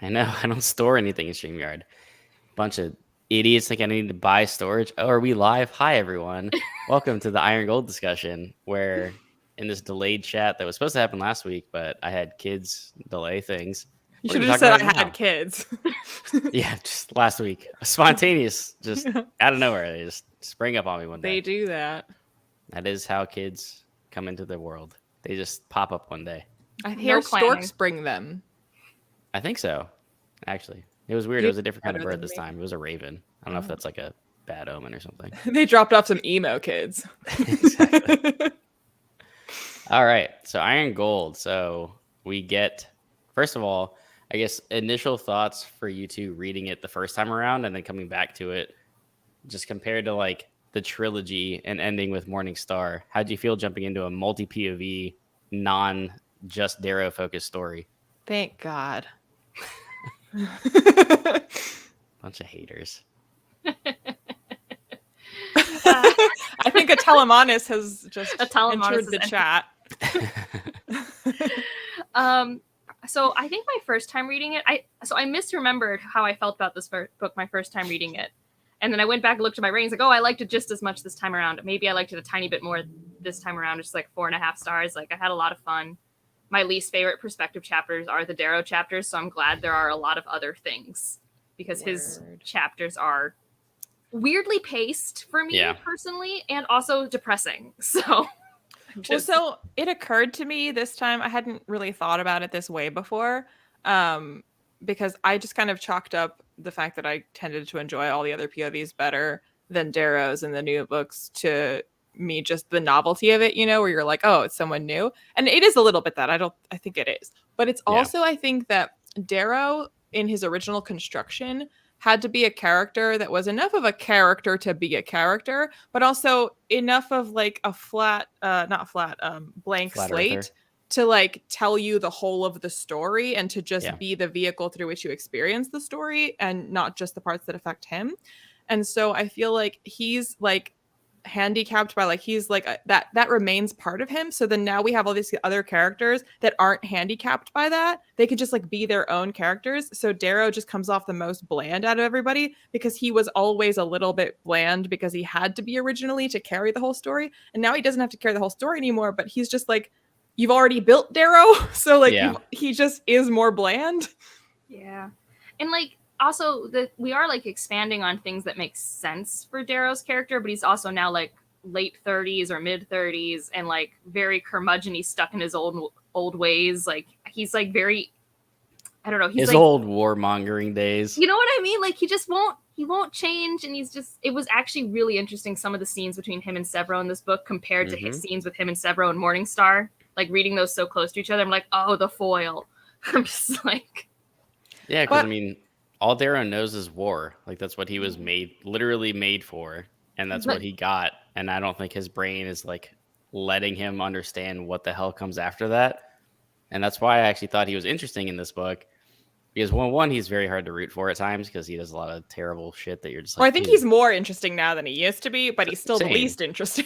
I know. I don't store anything in StreamYard. Bunch of idiots think I need to buy storage. Oh, are we live? Hi, everyone. Welcome to the Iron Gold discussion, where in this delayed chat that was supposed to happen last week, but I had kids delay things. You We're should going to have talk just about said it I now. had kids. Yeah, just last week. Spontaneous, just out of nowhere. They just spring up on me one day. They do that. That is how kids come into the world. They just pop up one day. I hear storks bring them. I think so, actually. It was weird. It You're was a different kind of better bird than this me. time. It was a raven. I don't know if that's like a bad omen or something. They dropped off some emo kids. Exactly. All right. So Iron Gold. So we get, first of all, I guess initial thoughts for you two reading it the first time around and then coming back to it, just compared to like the trilogy and ending with Morning Star. How do you feel jumping into a multi POV, non just Darrow focused story? Thank God. Bunch of haters. I think a telemonus has just entered the chat. So I think my first time reading it, I misremembered how I felt about this book my first time reading it. And then I went back and looked at my ratings, like, oh, I liked it just as much this time around. Maybe I liked it a tiny bit more this time around, just like 4.5 stars. Like, I had a lot of fun. My least favorite perspective chapters are the Darrow chapters, so I'm glad there are a lot of other things, because his chapters are weirdly paced for me personally, and also depressing. So so it occurred to me this time, I hadn't really thought about it this way before, because I just kind of chalked up the fact that I tended to enjoy all the other POVs better than Darrow's in the new books to me, just the novelty of it, you know, where you're like, oh, it's someone new. And it is a little bit that. I think it is. But it's also, I think that Darrow in his original construction had to be a character that was enough of a character to be a character, but also enough of like a blank slate Earther to like tell you the whole of the story and to just be the vehicle through which you experience the story and not just the parts that affect him. And so I feel like he's like handicapped by like he's like that remains part of him. So then now we have all these other characters that aren't handicapped by that. They could just like be their own characters. So Darrow just comes off the most bland out of everybody because he was always a little bit bland because he had to be originally to carry the whole story. And now he doesn't have to carry the whole story anymore, but he's just like, you've already built Darrow. So like he just is more bland. Yeah. And like, also, we are like expanding on things that make sense for Darrow's character, but he's also now like late 30s or mid 30s and like very curmudgeon-y, stuck in his old ways. Like he's like very, I don't know. He's his like, old warmongering days. You know what I mean? Like he won't change, and it was actually really interesting, some of the scenes between him and Severo in this book compared to his scenes with him and Severo in Morning Star. Like reading those so close to each other, I'm like, oh, the foil. I'm just like, yeah, because I mean, all Darrow knows is war. Like that's what he was literally made for, and that's what he got. And I don't think his brain is like letting him understand what the hell comes after that. And that's why I actually thought he was interesting in this book, because one, he's very hard to root for at times because he does a lot of terrible shit that you're just like. Well, I think he's more interesting now than he used to be, but he's still the least interesting.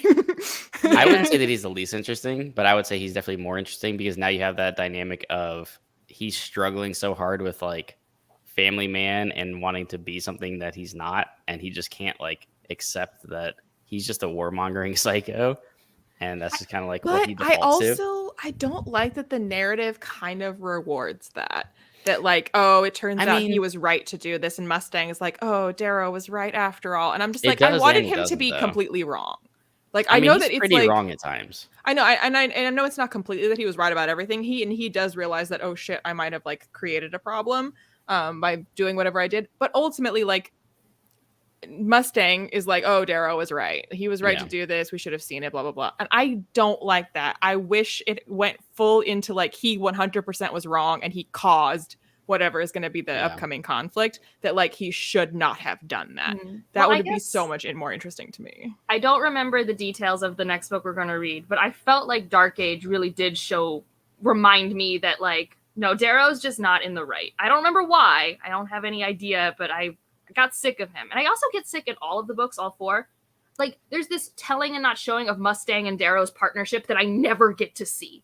I wouldn't say that he's the least interesting, but I would say he's definitely more interesting because now you have that dynamic of he's struggling so hard with like family man and wanting to be something that he's not, and he just can't like accept that he's just a warmongering psycho, and that's just kind of like what he defaults to. I don't like that the narrative kind of rewards that like, oh, it turns out he was right to do this, and Mustang is like, oh, Darrow was right after all, and I'm just like, I wanted him to be completely wrong. Like I know that it's pretty like, wrong at times. I know, and I know it's not completely that he was right about everything. He does realize that, oh shit, I might have like created a problem by doing whatever I did. But ultimately, like, Mustang is like, oh, Darrow was right. He was right to do this. We should have seen it, blah, blah, blah. And I don't like that. I wish it went full into like he 100% was wrong and he caused whatever is going to be the upcoming conflict, that like he should not have done that. That would be so much more interesting to me. I don't remember the details of the next book we're going to read, but I felt like Dark Age really did remind me that like, no, Darrow's just not in the right. I don't remember why. I don't have any idea, but I got sick of him. And I also get sick in all of the books, all four. Like, there's this telling and not showing of Mustang and Darrow's partnership that I never get to see.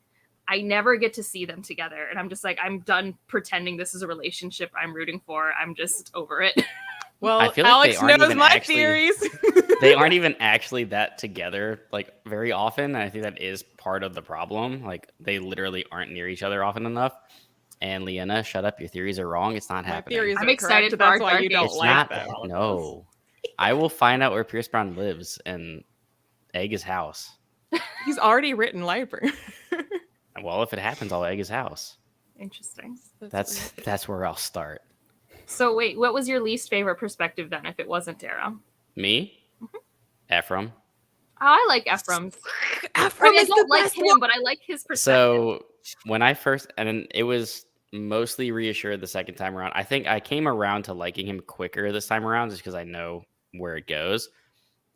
I never get to see them together. And I'm just like, I'm done pretending this is a relationship I'm rooting for. I'm just over it. Well, I feel like Alex they aren't knows even my actually- theories. They aren't even actually that together, like, very often. And I think that is part of the problem. Like, they literally aren't near each other often enough. And Liena, shut up. Your theories are wrong. It's not My happening. theories I'm are excited correct. for our That's why Dark you don't Age It's like not. them. No. I will find out where Pierce Brown lives and egg his house. He's already written Lightbringer. Well, if it happens, I'll egg his house. Interesting. That's where I'll start. So wait, what was your least favorite perspective then if it wasn't Darrow? Me? Ephraim. Oh, I like Ephraim's. Ephraim I is don't the like best him, one. but I like his perspective. So when I first, and it was mostly reassured the second time around. I think I came around to liking him quicker this time around just because I know where it goes.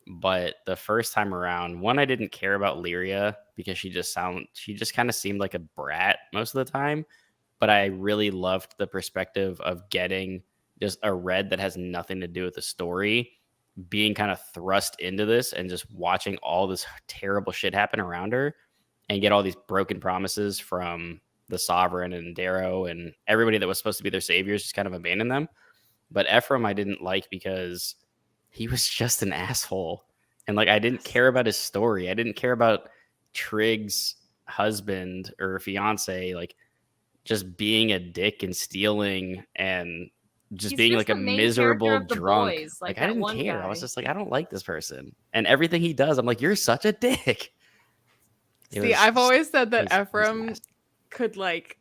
But the first time around, one, I didn't care about Lyria because she just kind of seemed like a brat most of the time. But I really loved the perspective of getting just a red that has nothing to do with the story, being kind of thrust into this and just watching all this terrible shit happen around her and get all these broken promises from the Sovereign and Darrow and everybody that was supposed to be their saviors, just kind of abandon them. But Ephraim I didn't like because he was just an asshole. And like, I didn't care about his story. I didn't care about Trigg's husband or fiance, like just being a dick and stealing and just He's being just like a the main miserable character of the drunk. boys, like I that didn't one care. I guy. was just like, I don't like this person. And everything he does, I'm like, you're such a dick. See, I've always said that he's Ephraim nasty. could like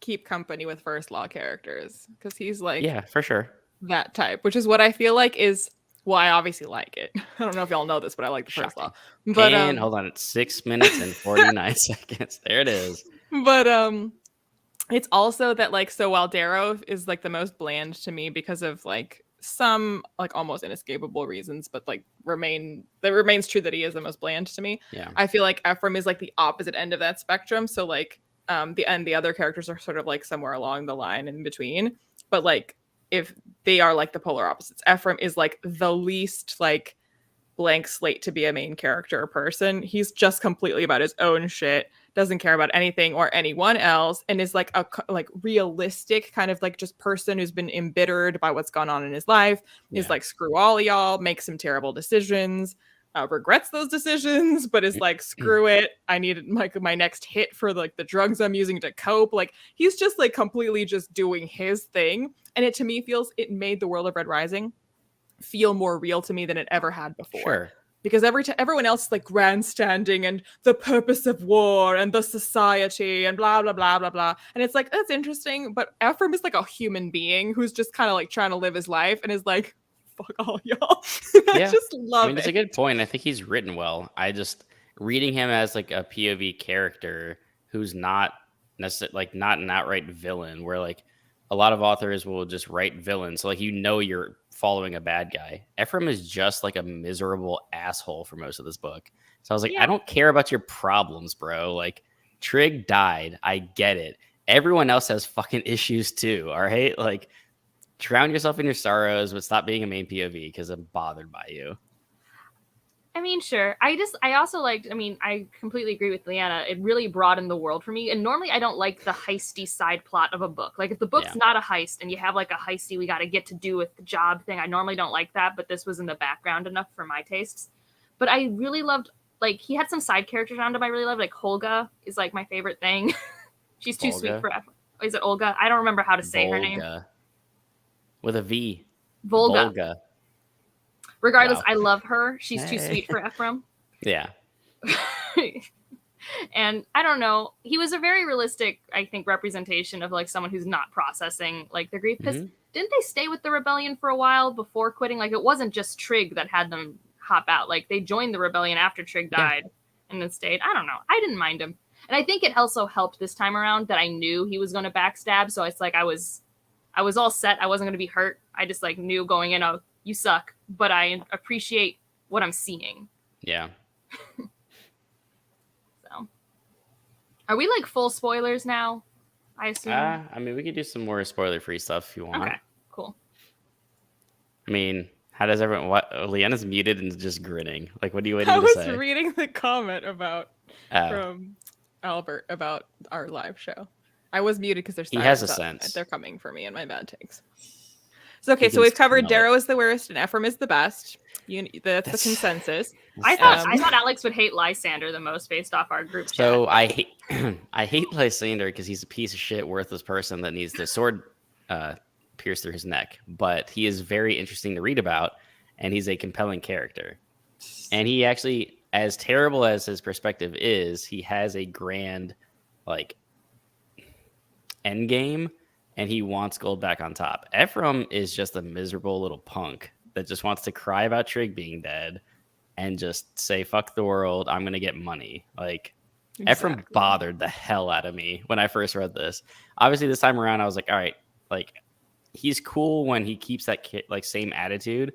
keep company with first law characters because he's like Yeah, for sure. that type, which is what I feel like is why I obviously like it. I don't know if y'all know this, but I like the first law. But And hold on, it's 6 minutes and 49 seconds. There it is. But it's also that like, so while Darrow is like the most bland to me because of like some like almost inescapable reasons, but like remains true that he is the most bland to me. Yeah. I feel like Ephraim is like the opposite end of that spectrum. So like the other characters are sort of like somewhere along the line in between. But like if they are like the polar opposites, Ephraim is like the least like blank slate to be a main character person. He's just completely about his own shit, doesn't care about anything or anyone else, and is like a like realistic kind of like just person who's been embittered by what's gone on in his life. Is like, screw all y'all, makes some terrible decisions, regrets those decisions, but is like, screw it, I need like my next hit for like the drugs I'm using to cope. Like he's just like completely just doing his thing, and it to me feels it made the world of Red Rising feel more real to me than it ever had before. Sure. Because everyone else is like grandstanding and the purpose of war and the society and blah blah blah blah blah, and it's like, that's interesting, but Ephraim is like a human being who's just kind of like trying to live his life and is like, fuck all y'all. I just love it's a good point. I think he's written well. I just reading him as like a POV character who's not necessarily like not an outright villain, where like a lot of authors will just write villains, so like you're following a bad guy. Ephraim is just like a miserable asshole for most of this book. So I was like, I don't care about your problems, bro. Like, Trig died. I get it. Everyone else has fucking issues too. All right. Like, drown yourself in your sorrows, but stop being a main POV because I'm bothered by you. I mean, sure. I also liked, I completely agree with Liana. It really broadened the world for me. And normally I don't like the heisty side plot of a book. Like if the book's not a heist and you have like a heisty, we got to get to do with the job thing, I normally don't like that. But this was in the background enough for my tastes. But I really loved, like, he had some side characters around him I really loved. Like Holga is like my favorite thing. She's too sweet for Ephraim. Is it Olga? I don't remember how to say her name. With a V. Volga. Regardless, wow. I love her. She's too sweet for Ephraim. Yeah. And I don't know. He was a very realistic, I think, representation of like someone who's not processing like their grief. Because didn't they stay with the rebellion for a while before quitting? Like it wasn't just Trig that had them hop out. Like they joined the rebellion after Trig died and then stayed. I don't know. I didn't mind him. And I think it also helped this time around that I knew he was going to backstab. So it's like I was all set. I wasn't going to be hurt. I just like knew going in, oh, you suck, but I appreciate what I'm seeing. Yeah. So, are we like full spoilers now? I assume. I mean, we could do some more spoiler-free stuff if you want. Okay, cool. I mean, how does everyone? What? Leanna's muted and just grinning. Like, what are you waiting to say? I was reading the comment about from Albert about our live show. I was muted because He has a sense. They're coming for me and my bad takes. So okay, so we've covered Darrow is the worst and Ephraim is the best. That's the consensus. I thought Alex would hate Lysander the most based off our group chat. So I hate Lysander because he's a piece of shit, worthless person that needs the sword pierced through his neck. But he is very interesting to read about, and he's a compelling character. And he actually, as terrible as his perspective is, he has a grand like end game, and he wants gold back on top. Ephraim is just a miserable little punk that just wants to cry about Trig being dead and just say, fuck the world, I'm going to get money. Like, exactly. Ephraim bothered the hell out of me when I first read this. Obviously, this time around, I was like, all right, like, he's cool when he keeps that like same attitude,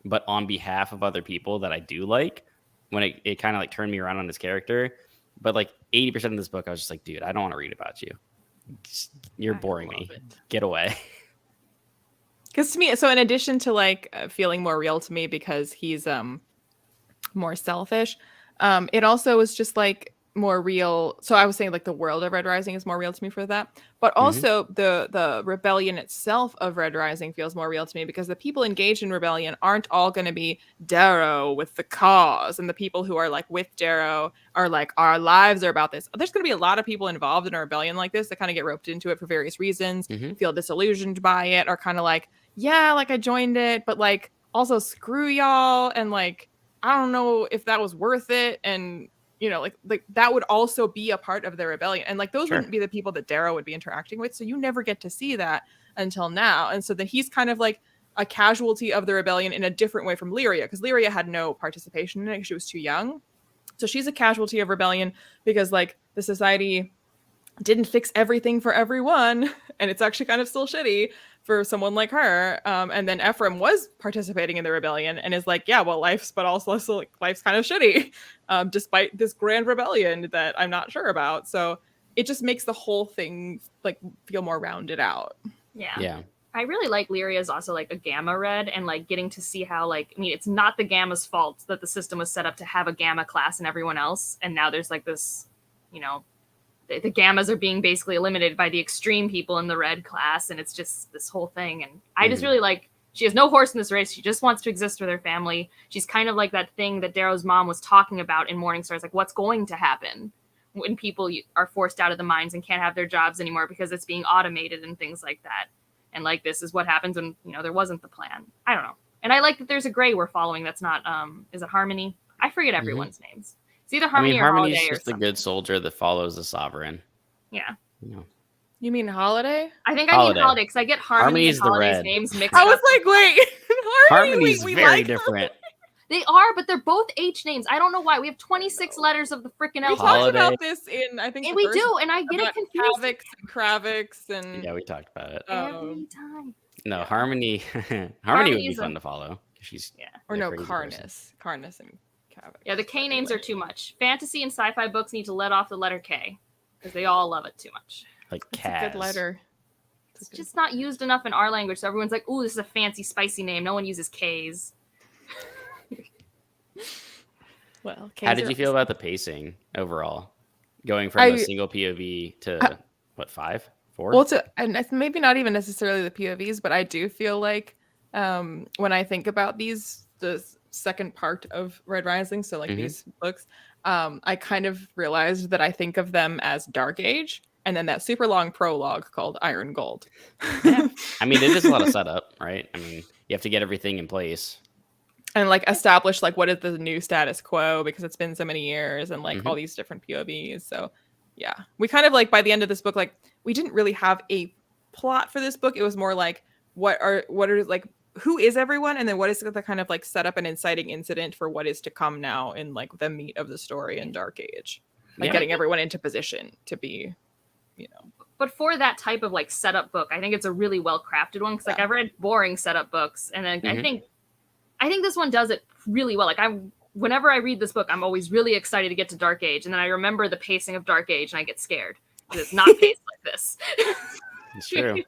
but on behalf of other people that I do like, when it kind of like turned me around on his character. But like 80% of this book, I was just like, dude, I don't want to read about you. You're boring me. Get away. Because to me, so in addition to like feeling more real to me because he's more selfish, it also was just like more real. So I was saying like the world of Red Rising is more real to me for that, but also the rebellion itself of Red Rising feels more real to me because the people engaged in rebellion aren't all going to be Darrow with the cause, and the people who are like with Darrow are like, our lives are about this. There's going to be a lot of people involved in a rebellion like this that kind of get roped into it for various reasons, feel disillusioned by it, or kind of like, yeah, like I joined it, but like also screw y'all, and like I don't know if that was worth it, and you know, like that would also be a part of the rebellion. And like those wouldn't be the people that Darrow would be interacting with. So you never get to see that until now. And so then he's kind of like a casualty of the rebellion in a different way from Lyria, because Lyria had no participation in it because she was too young. So she's a casualty of rebellion because like the society didn't fix everything for everyone. And it's actually kind of still shitty for someone like her. And then Ephraim was participating in the rebellion and is like, yeah, well, life's kind of shitty, despite this grand rebellion that I'm not sure about. So it just makes the whole thing like feel more rounded out. Yeah. I really like Lyria's also like a Gamma Red, and like getting to see how like, I mean, it's not the Gamma's fault that the system was set up to have a Gamma class and everyone else. And now there's like this, you know, the Gammas are being basically eliminated by the extreme people in the Red class, and it's just this whole thing. And I just really like, she has no horse in this race. She just wants to exist with her family. She's kind of like that thing that Darrow's mom was talking about in Morningstar. It's like, what's going to happen when people are forced out of the mines and can't have their jobs anymore because it's being automated and things like that. And like, this is what happens when, you know, there wasn't the plan. I don't know. And I like that there's a gray we're following that's not, is it Harmony? I forget everyone's names. It's either Harmony or Harmony's Holiday just a good soldier that follows the sovereign. Yeah. You mean Holiday? I think I mean Holiday because I get Harmony and Holiday's names mixed up. I was like, wait, Harmony's very different. They are, but they're both H names. I don't know why. We have 26 letters of the freaking alphabet. We talked about this in, I think, and we do, and I get it confused. Kravix and yeah, we talked about it every time. No, Harmony would be fun to follow. She's or no, Karnas and Kravix. Yeah, the K names are too much. Fantasy and sci-fi books need to let off the letter K because they all love it too much. Like It's a good letter. It's just not used enough in our language, so everyone's like, "Ooh, this is a fancy, spicy name." No one uses K's. Well, how did you feel about the pacing overall, going from a single POV to what, 5, 4? Well, and it's maybe not even necessarily the POVs, but I do feel like when I think about the second part of Red Rising, so like these books, I kind of realized that I think of them as Dark Age, and then that super long prologue called Iron Gold. I mean, it is a lot of setup, right? I mean, you have to get everything in place. And like establish like what is the new status quo because it's been so many years, and like all these different POVs. So yeah, we kind of like by the end of this book, like we didn't really have a plot for this book. It was more like what are like who is everyone, and then what is the kind of like set up an inciting incident for what is to come now in like the meat of the story in Dark Age, like getting everyone into position to be, you know. But for that type of like setup book, I think it's a really well crafted one because like I've read boring setup books, and then I think this one does it really well. Like whenever I read this book, I'm always really excited to get to Dark Age, and then I remember the pacing of Dark Age, and I get scared because it's not paced like this. It's true.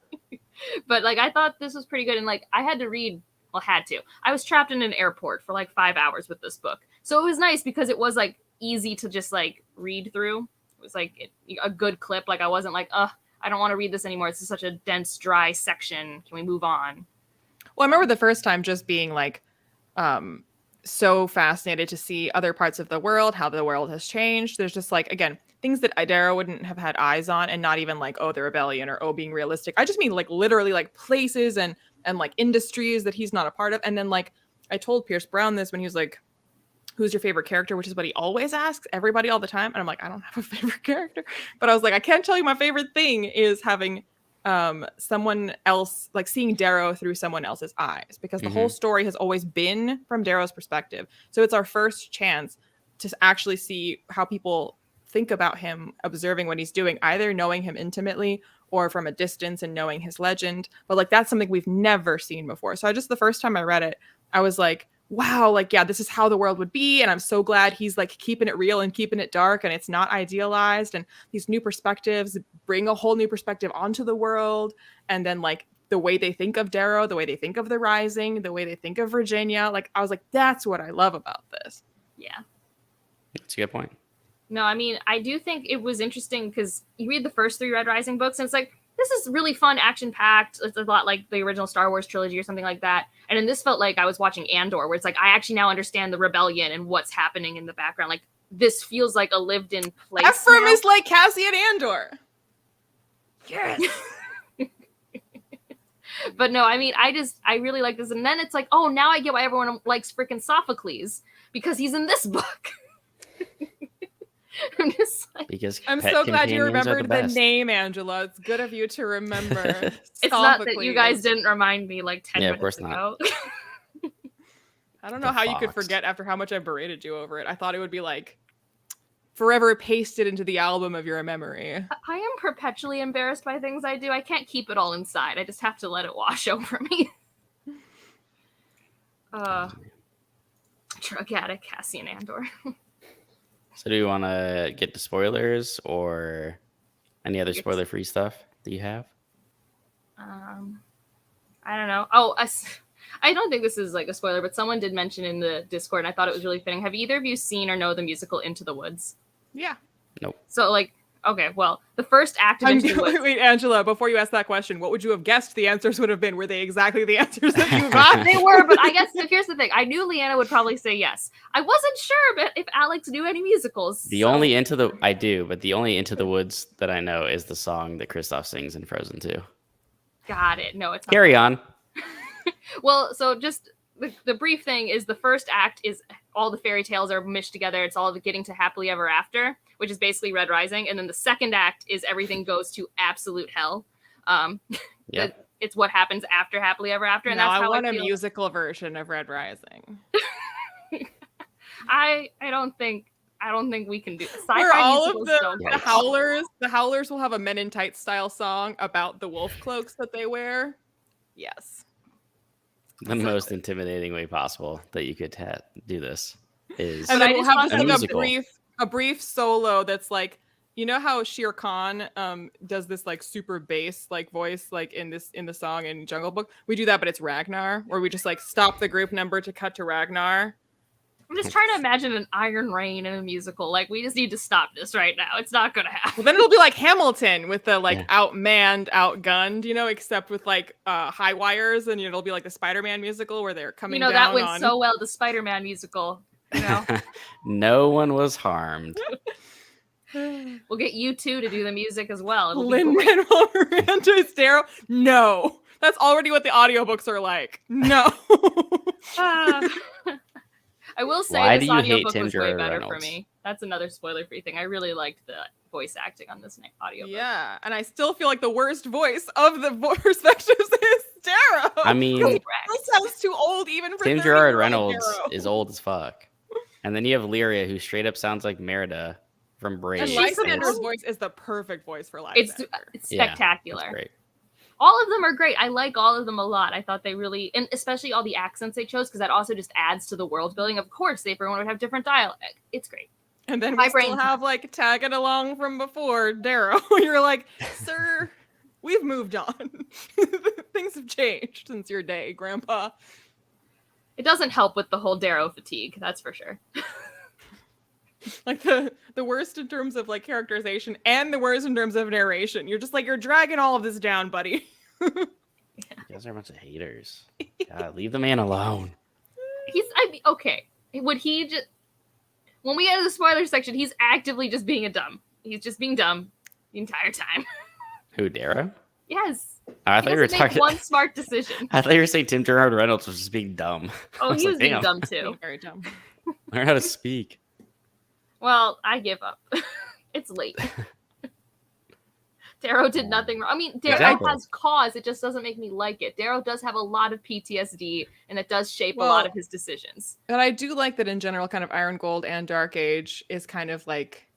But like I thought this was pretty good, and like I was trapped in an airport for like 5 hours with this book, so it was nice because it was like easy to just like read through. was like a good clip. Like I wasn't like, I don't want to read this anymore. This is such a dense, dry section. Can we move on? Well, I remember the first time just being like so fascinated to see other parts of the world, how the world has changed. There's just like, again, things that Darrow wouldn't have had eyes on, and not even like, oh, the rebellion or oh, being realistic. I just mean like literally like places and like industries that he's not a part of. And then like I told Pierce Brown this when he was like, who's your favorite character, which is what he always asks everybody all the time. And I'm like, I don't have a favorite character, but I was like, I can't tell you my favorite thing is having someone else, like seeing Darrow through someone else's eyes, because the whole story has always been from Darrow's perspective. So it's our first chance to actually see how people think about him, observing what he's doing, either knowing him intimately or from a distance and knowing his legend. But like, that's something we've never seen before. So the first time I read it, I was like, wow, like, yeah, this is how the world would be. And I'm so glad he's like keeping it real and keeping it dark, and it's not idealized. And these new perspectives bring a whole new perspective onto the world. And then like the way they think of Darrow, the way they think of the Rising, the way they think of Virginia, like I was like, that's what I love about this. Yeah. That's a good point. No, I mean, I do think it was interesting because you read the first 3 Red Rising books and it's like, this is really fun, action-packed. It's a lot like the original Star Wars trilogy or something like that. And then this felt like I was watching Andor, where it's like, I actually now understand the rebellion and what's happening in the background. Like, this feels like a lived-in place. Ephraim is like Cassian Andor. Yes. But no, I mean, I really like this. And then it's like, oh, now I get why everyone likes freaking Sophocles, because he's in this book. I'm just like, because I'm so glad you remembered the name, Angela. It's good of you to remember. It's not that you guys didn't remind me like 10 minutes ago. I don't know how you could forget after how much I berated you over it. I thought it would be like forever pasted into the album of your memory. I am perpetually embarrassed by things I do. I can't keep it all inside. I just have to let it wash over me. Drug addict Cassian Andor. So do you want to get to spoilers or any other spoiler-free stuff that you have? I don't know. Oh, I don't think this is like a spoiler, but someone did mention in the Discord, and I thought it was really fitting. Have either of you seen or know the musical Into the Woods? Yeah. Nope. So like, okay, well, the first act of Into the Woods. Wait, Angela, before you ask that question, what would you have guessed the answers would have been? Were they exactly the answers that you got? They were, but I guess here's the thing. I knew Leanna would probably say yes. I wasn't sure but if Alex knew any musicals. The only Into the Woods that I know is the song that Kristoff sings in Frozen 2. Got it. No, it's not. Carry on. Well, so just the brief thing is the first act is all the fairy tales are mished together. It's all getting to happily ever after, which is basically Red Rising. And then the second act is everything goes to absolute hell. It's what happens after happily ever after. And no, that's how I want a musical version of Red Rising. I don't think we can do this. Where all of the howlers will have a Men in Tights style song about the wolf cloaks that they wear. Yes. The most intimidating way possible that you could do this is and then we'll have like a brief solo that's like, you know how Shere Khan does this like super bass like voice like in the song in Jungle Book? We do that, but it's Ragnar, where we just like stop the group number to cut to Ragnar. I'm just trying to imagine an Iron Rain in a musical. Like, we just need to stop this right now. It's not going to happen. Well, then it'll be like Hamilton with the like outmanned, outgunned, except with like high wires, and it'll be like the Spider-Man musical where they're coming down that went so well, the Spider-Man musical. No one was harmed. We'll get you two to do the music as well. Lin-Manuel Miranda's Darrow? No. That's already what the audiobooks are like. No. I will say this audiobook was way better for me. That's another spoiler-free thing. I really liked the voice acting on this audiobook. Yeah, and I still feel like the worst voice of the perspectives is Darrow. I mean, it sounds too old even for Tim Gerard Reynolds is old as fuck. And then you have Lyria, who straight up sounds like Merida from Brave. And Lysander's voice is the perfect voice for Lysander. It's spectacular. Yeah, it's great. All of them are great. I like all of them a lot. I thought they really, and especially all the accents they chose, because that also just adds to the world building. Of course, everyone would have different dialect. It's great. And then we still have like tagging along from before Darrow. You're like, sir, we've moved on. Things have changed since your day, Grandpa. It doesn't help with the whole Darrow fatigue, that's for sure. Like the worst in terms of like characterization and the worst in terms of narration. You're just like, you're dragging all of this down, buddy. You guys are a bunch of haters. God, leave the man alone. Okay. Would he just, when we get to the spoiler section, he's actively just being a dumb. He's just being dumb the entire time. Who, Darrow? Yes. I thought you were talking one smart decision. I thought you were saying Tim Gerard Reynolds was just being dumb. Oh, he was being dumb too. Very dumb. Learn how to speak. Well, I give up. It's late. Darrow did nothing wrong. I mean, Darrow has cause. It just doesn't make me like it. Darrow does have a lot of PTSD, and it does shape a lot of his decisions. But I do like that in general, kind of Iron Gold and Dark Age is kind of like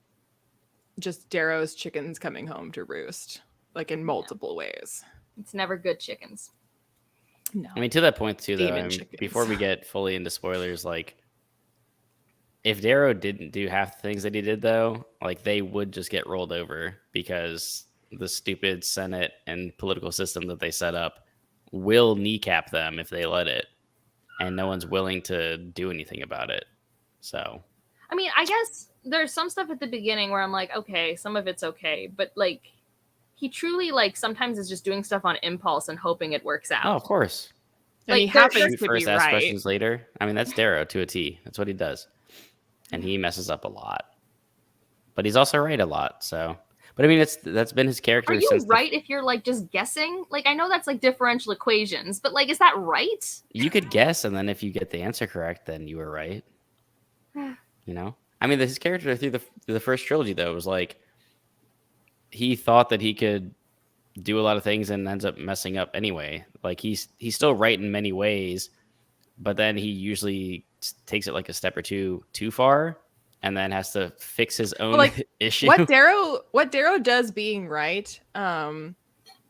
just Darrow's chickens coming home to roost, like in multiple ways. It's never good chickens. No. I mean, to that point too, though, before we get fully into spoilers, like, if Darrow didn't do half the things that he did, though, like, they would just get rolled over because the stupid Senate and political system that they set up will kneecap them if they let it, and no one's willing to do anything about it. So, I mean, I guess there's some stuff at the beginning where I'm like, okay, some of it's okay, but like, he truly, like, sometimes is just doing stuff on impulse and hoping it works out. Oh, of course. Like, he happens to first be ask right. questions later. I mean, that's Darrow to a T. That's what he does. And he messes up a lot. But he's also right a lot, so. But I mean, that's been his character. Are you right if you're like just guessing? Like, I know that's like differential equations, but like, is that right? You could guess, and then if you get the answer correct, then you were right. You know? I mean, his character through the first trilogy, though, was like, he thought that he could do a lot of things and ends up messing up anyway. Like, he's still right in many ways, but then he usually takes it like a step or two too far, and then has to fix his own issue. What Darrow does being right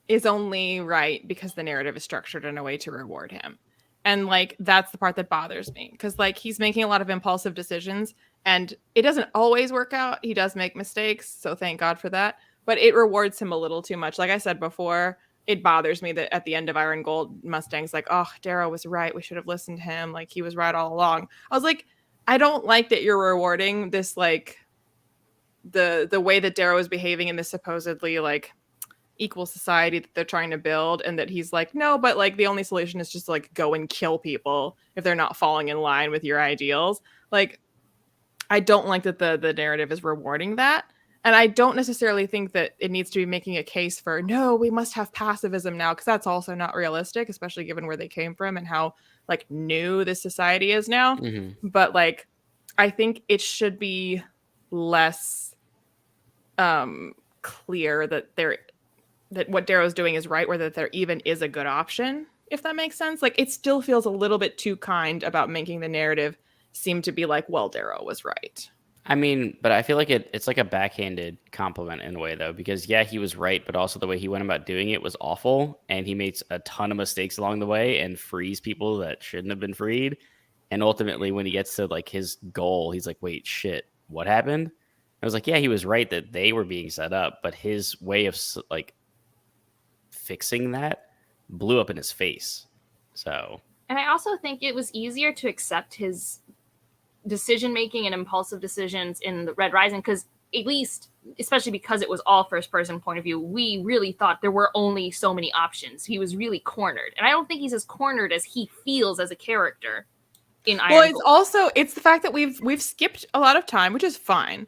is only right because the narrative is structured in a way to reward him. And like, that's the part that bothers me, because like, he's making a lot of impulsive decisions and it doesn't always work out. He does make mistakes, so thank God for that, but it rewards him a little too much. Like I said before, it bothers me that at the end of Iron Gold, Mustang's like, oh, Darrow was right. We should have listened to him. Like, he was right all along. I was like, I don't like that you're rewarding this, like, the way that Darrow is behaving in this supposedly, like, equal society that they're trying to build. And that he's like, no, but, like, the only solution is just, like, go and kill people if they're not falling in line with your ideals. Like, I don't like that the narrative is rewarding that. And I don't necessarily think that it needs to be making a case for, no, we must have pacifism now, because that's also not realistic, especially given where they came from and how like new this society is now. Mm-hmm. But like, I think it should be less clear that that what Darrow's doing is right, or that there even is a good option, if that makes sense. Like, it still feels a little bit too kind about making the narrative seem to be like, well, Darrow was right. I mean, but I feel like it's like a backhanded compliment in a way, though, because yeah, he was right, but also the way he went about doing it was awful, and he makes a ton of mistakes along the way and frees people that shouldn't have been freed. And ultimately, when he gets to like his goal, he's like, wait, shit, what happened? I was like, yeah, he was right that they were being set up, but his way of like fixing that blew up in his face. So, and I also think it was easier to accept his decision making and impulsive decisions in the Red Rising, because at least, especially because it was all first person point of view, we really thought there were only so many options. He was really cornered, and I don't think he's as cornered as he feels as a character in Iron Well, it's Gold. also the fact that we've skipped a lot of time, which is fine,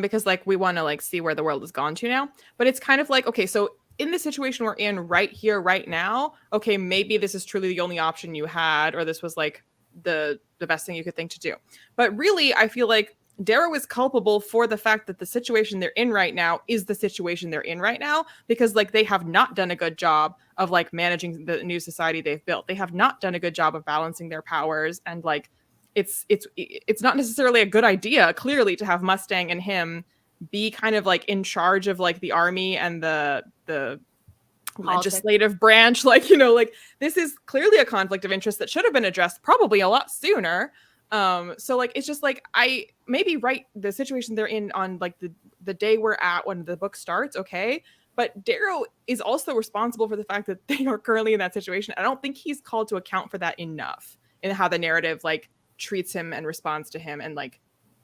because like we want to like see where the world has gone to now. But it's kind of like, okay, so in the situation we're in right here, right now, okay, maybe this is truly the only option you had, or this was like the best thing you could think to do. But really, I feel like Darrow is culpable for the fact that the situation they're in right now is the situation they're in right now, because like they have not done a good job of like managing the new society they've built. They have not done a good job of balancing their powers, and like it's not necessarily a good idea, clearly, to have Mustang and him be kind of like in charge of like the army and the legislative branch. Like, you know, like this is clearly a conflict of interest that should have been addressed probably a lot sooner. So like, it's just like, I maybe write the situation they're in on like the day we're at when the book starts. Okay. But Darrow is also responsible for the fact that they are currently in that situation. I don't think he's called to account for that enough in how the narrative like treats him and responds to him and like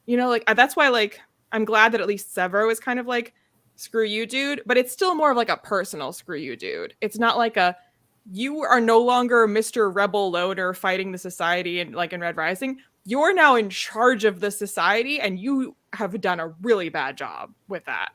like that's why like I'm glad that at least Severo is kind of like screw you, dude, but it's still more of like a personal screw you, dude. It's not like a you are no longer Mr. Rebel Loner fighting the society and like in Red Rising. You're now in charge of the society and you have done a really bad job with that.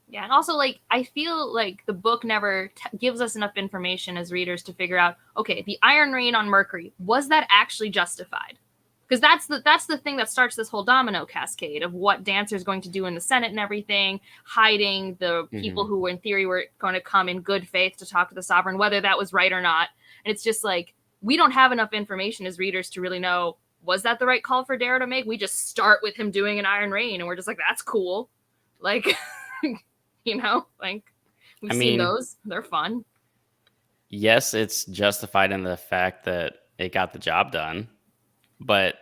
Yeah, and also like I feel like the book never gives us enough information as readers to figure out, okay, the Iron Rain on Mercury, was that actually justified? Because that's the thing that starts this whole domino cascade of what Dancer's going to do in the Senate and everything, hiding the people who in theory were going to come in good faith to talk to the sovereign, whether that was right or not. And it's just like, we don't have enough information as readers to really know, was that the right call for Darrow to make? We just start with him doing an Iron Rain and we're just like, that's cool. Like, like we've seen those. They're fun. Yes, it's justified in the fact that it got the job done. But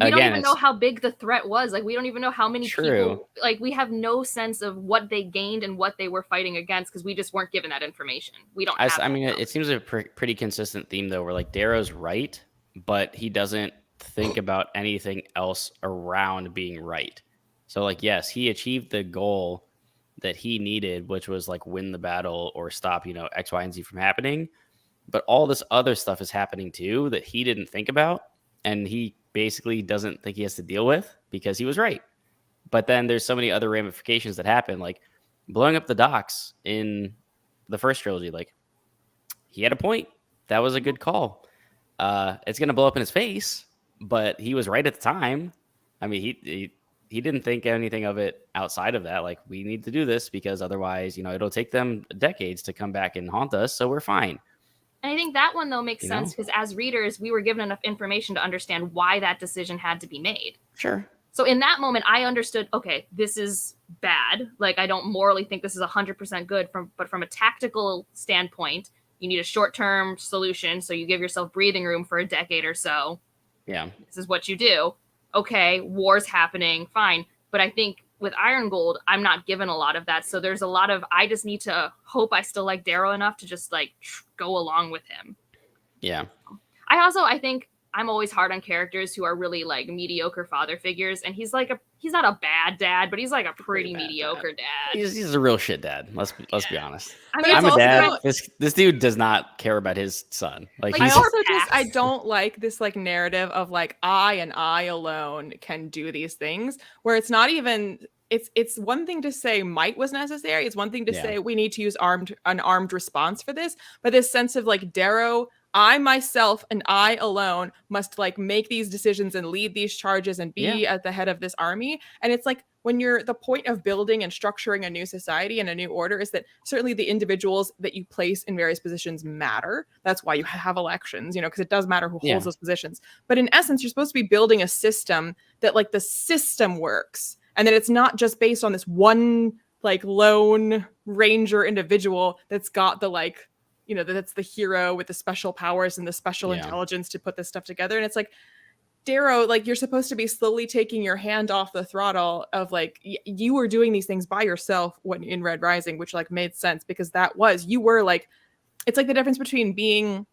we don't even know how big the threat was. Like, we don't even know how many people, like, we have no sense of what they gained and what they were fighting against because we just weren't given that information. We don't have it seems a pretty consistent theme, though, where, like, Darrow's right, but he doesn't think about anything else around being right. So, like, yes, he achieved the goal that he needed, which was, like, win the battle or stop, X, Y, and Z from happening. But all this other stuff is happening, too, that he didn't think about. And he basically doesn't think he has to deal with because he was right. But then there's so many other ramifications that happen, like blowing up the docks in the first trilogy. Like, he had a point. That was a good call. It's going to blow up in his face, but he was right at the time. I mean, he didn't think anything of it outside of that. Like, we need to do this because otherwise, it'll take them decades to come back and haunt us. So we're fine. And I think that one, though, makes sense because as readers, we were given enough information to understand why that decision had to be made. Sure. So in that moment, I understood, okay, this is bad. Like, I don't morally think this is 100% good, but from a tactical standpoint, you need a short-term solution. So you give yourself breathing room for a decade or so. Yeah. This is what you do. Okay, war's happening, fine. But I think with Iron Gold, I'm not given a lot of that. So there's a lot of, I just need to hope I still like Darrow enough to just like go along with him. Yeah. I think I'm always hard on characters who are really like mediocre father figures. And he's not a bad dad, but he's like a pretty mediocre dad. He's a real shit dad. Let's be honest. I mean, I'm a dad. This dude does not care about his son. Like he's I don't like this like narrative of like I and I alone can do these things where it's not even it's one thing to say might was necessary. It's one thing to say we need to use an armed response for this, but this sense of like Darrow, I myself and I alone must like make these decisions and lead these charges and be at the head of this army. And it's like when the point of building and structuring a new society and a new order is that certainly the individuals that you place in various positions matter. That's why you have elections, because it does matter who holds those positions. But in essence, you're supposed to be building a system that like the system works and that it's not just based on this one like lone ranger individual that's got the like, that's the hero with the special powers and the special intelligence to put this stuff together. And it's like, Darrow, like you're supposed to be slowly taking your hand off the throttle of like, you were doing these things by yourself when in Red Rising, which like made sense because you were like, it's like the difference between being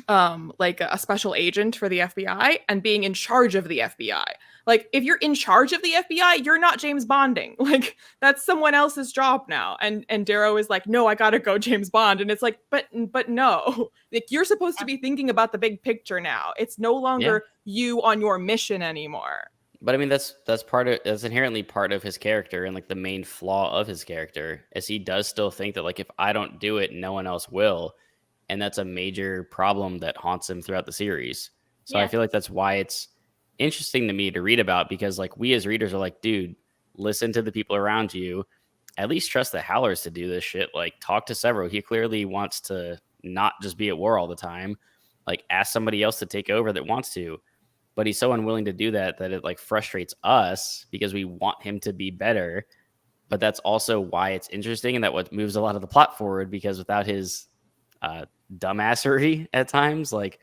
like a special agent for the FBI and being in charge of the FBI. Like if you're in charge of the FBI, you're not James Bonding. Like that's someone else's job now. And Darrow is like, no, I gotta go James Bond. And it's like, but no, like you're supposed to be thinking about the big picture now. It's no longer you on your mission anymore. But I mean, that's inherently part of his character and like the main flaw of his character is he does still think that like, if I don't do it, no one else will. And that's a major problem that haunts him throughout the series. So I feel like that's why it's interesting to me to read about because like we as readers are like, dude, listen to the people around you. At least trust the Howlers to do this shit. Like talk to Severo. He clearly wants to not just be at war all the time. Like ask somebody else to take over that wants to. But he's so unwilling to do that it like frustrates us because we want him to be better. But that's also why it's interesting and that what moves a lot of the plot forward because without his dumbassery at times, like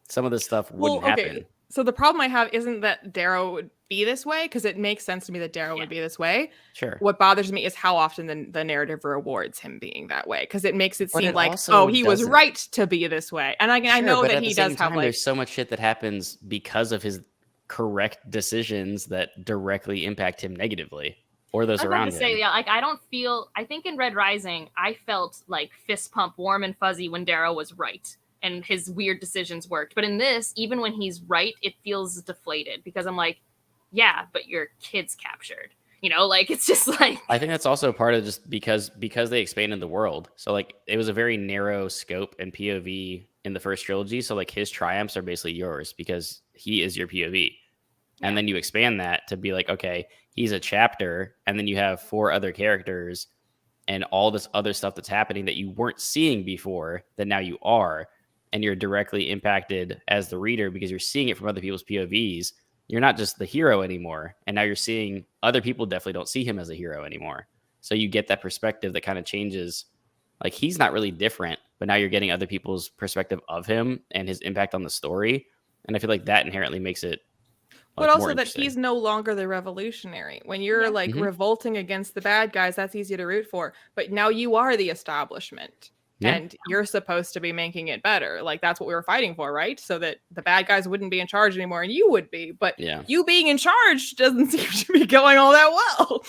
some of this stuff wouldn't happen. So the problem I have isn't that Darrow would be this way, because it makes sense to me that Darrow would be this way. Sure. What bothers me is how often the narrative rewards him being that way, because it makes it seem like, oh, he was right to be this way. And I know that he does have like... There's so much shit that happens because of his correct decisions that directly impact him negatively or those around him. Yeah, like I think in Red Rising, I felt like fist pump warm and fuzzy when Darrow was right and his weird decisions worked. But in this, even when he's right, it feels deflated because I'm like, yeah, but your kid's captured. You know, like it's just like I think that's also part of just because they expanded the world. So like it was a very narrow scope and POV in the first trilogy. So like his triumphs are basically yours because he is your POV. And then you expand that to be like, okay, he's a chapter, and then you have 4 other characters and all this other stuff that's happening that you weren't seeing before that now you are, and you're directly impacted as the reader because you're seeing it from other people's POVs. You're not just the hero anymore. And now you're seeing other people definitely don't see him as a hero anymore. So you get that perspective that kind of changes. Like he's not really different, but now you're getting other people's perspective of him and his impact on the story. And I feel like that inherently makes it but also that he's no longer the revolutionary. When you're like revolting against the bad guys, that's easy to root for. But now you are the establishment. Yeah. And you're supposed to be making it better. Like that's what we were fighting for, right? So that the bad guys wouldn't be in charge anymore and you would be. But you being in charge doesn't seem to be going all that well.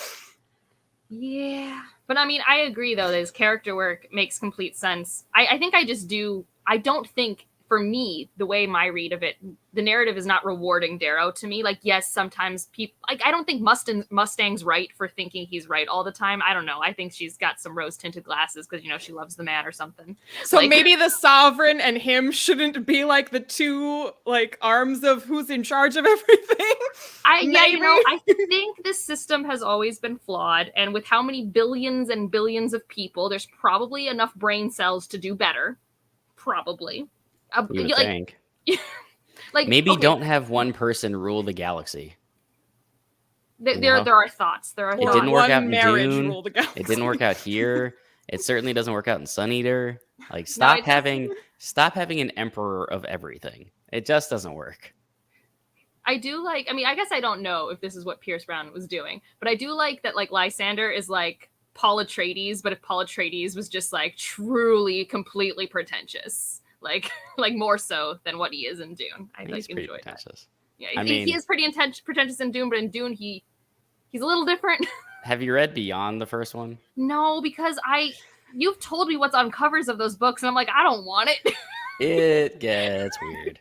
Yeah. But I mean, I agree though that his character work makes complete sense. I think I don't think for me, the way my read of it, the narrative is not rewarding Darrow to me. Like, yes, sometimes people, like, I don't think Mustang's right for thinking he's right all the time. I don't know. I think she's got some rose-tinted glasses because, you know, she loves the man or something. So like, maybe the Sovereign and him shouldn't be like the 2 like arms of who's in charge of everything. I think this system has always been flawed. And with how many billions and billions of people, there's probably enough brain cells to do better. Probably. You would think. Like maybe don't have one person rule the galaxy. There are thoughts. It didn't work out in Dune. It didn't work out here. It certainly doesn't work out in Sun Eater. Like stop having an emperor of everything. It just doesn't work. I do like. I mean, I guess I don't know if this is what Pierce Brown was doing, but I do like that. Like Lysander is like Paul Atreides, but if Paul Atreides was just like truly, completely pretentious. Like more so than what he is in Dune. I like enjoy that. Yeah, he is pretty pretentious in Dune, but in Dune he's a little different. Have you read beyond the first one? No, because you've told me what's on covers of those books, and I'm like, I don't want it. It gets weird.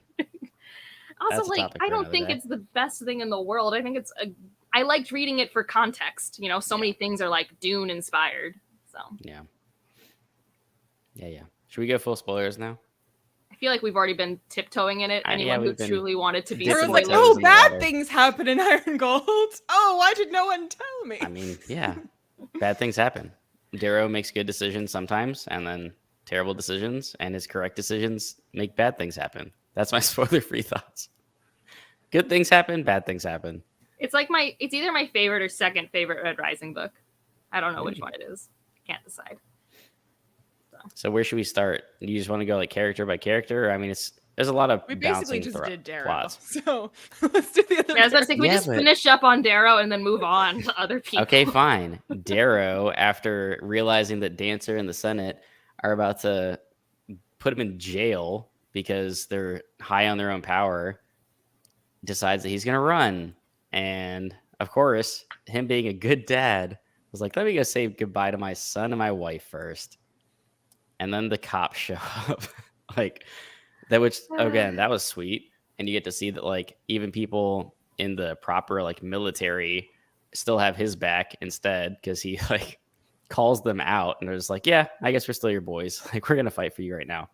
Also, like, I don't think it's the best thing in the world. I think I liked reading it for context. You know, so many things are like Dune inspired. So yeah. Should we go full spoilers now? I feel like we've already been tiptoeing in it. Anyone who truly wanted to be spoiled. Like, oh, bad things happen in Iron Gold. Oh, why did no one tell me? I mean, yeah, bad things happen. Darrow makes good decisions sometimes, and then terrible decisions, and his correct decisions make bad things happen. That's my spoiler-free thoughts. Good things happen, bad things happen. It's like it's either my favorite or second favorite Red Rising book. I don't know which one it is. I can't decide. So where should we start? You just want to go like character by character? I mean, there's a lot of we basically just did Darrow. Plots. So let's do the other. Yeah, I was about to say, can we just finish up on Darrow and then move on to other people? Okay, fine. Darrow, after realizing that Dancer and the Senate are about to put him in jail because they're high on their own power, decides that he's going to run. And of course, him being a good dad was like, let me go say goodbye to my son and my wife first. And then the cops show up. Like that, which again, that was sweet. And you get to see that like even people in the proper like military still have his back instead, because he like calls them out and they're just like, yeah, I guess we're still your boys. Like we're gonna fight for you right now.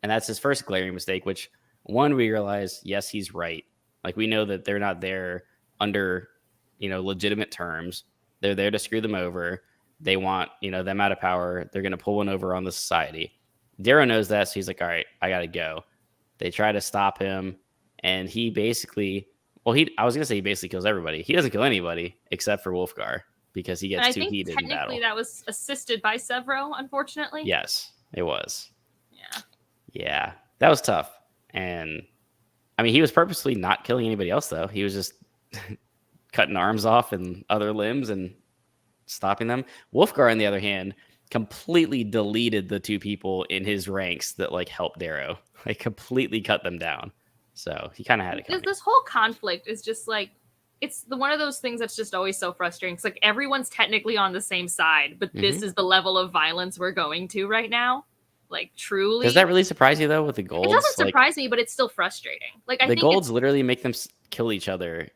And that's his first glaring mistake, which one, we realize, yes, he's right. Like we know that they're not there under, legitimate terms. They're there to screw them over. They want, them out of power. They're going to pull one over on the society. Darrow knows that, so he's like, all right, I got to go. They try to stop him, and he basically, I was going to say he basically kills everybody. He doesn't kill anybody except for Wolfgar because he gets too heated in battle. Technically, that was assisted by Severo, unfortunately. Yes, it was. Yeah. Yeah, that was tough. And, I mean, he was purposely not killing anybody else, though. He was just cutting arms off and other limbs and stopping them. Wolfgar, on the other hand, completely deleted the 2 people in his ranks that like helped Darrow. Like completely cut them down. So he kind of had it coming. This whole conflict is just like, it's one of those things that's just always so frustrating. It's like everyone's technically on the same side, but this is the level of violence we're going to right now. Like, truly. Does that really surprise you, though, with the golds? It doesn't surprise me, but it's still frustrating. Like, I think golds literally make them kill each other,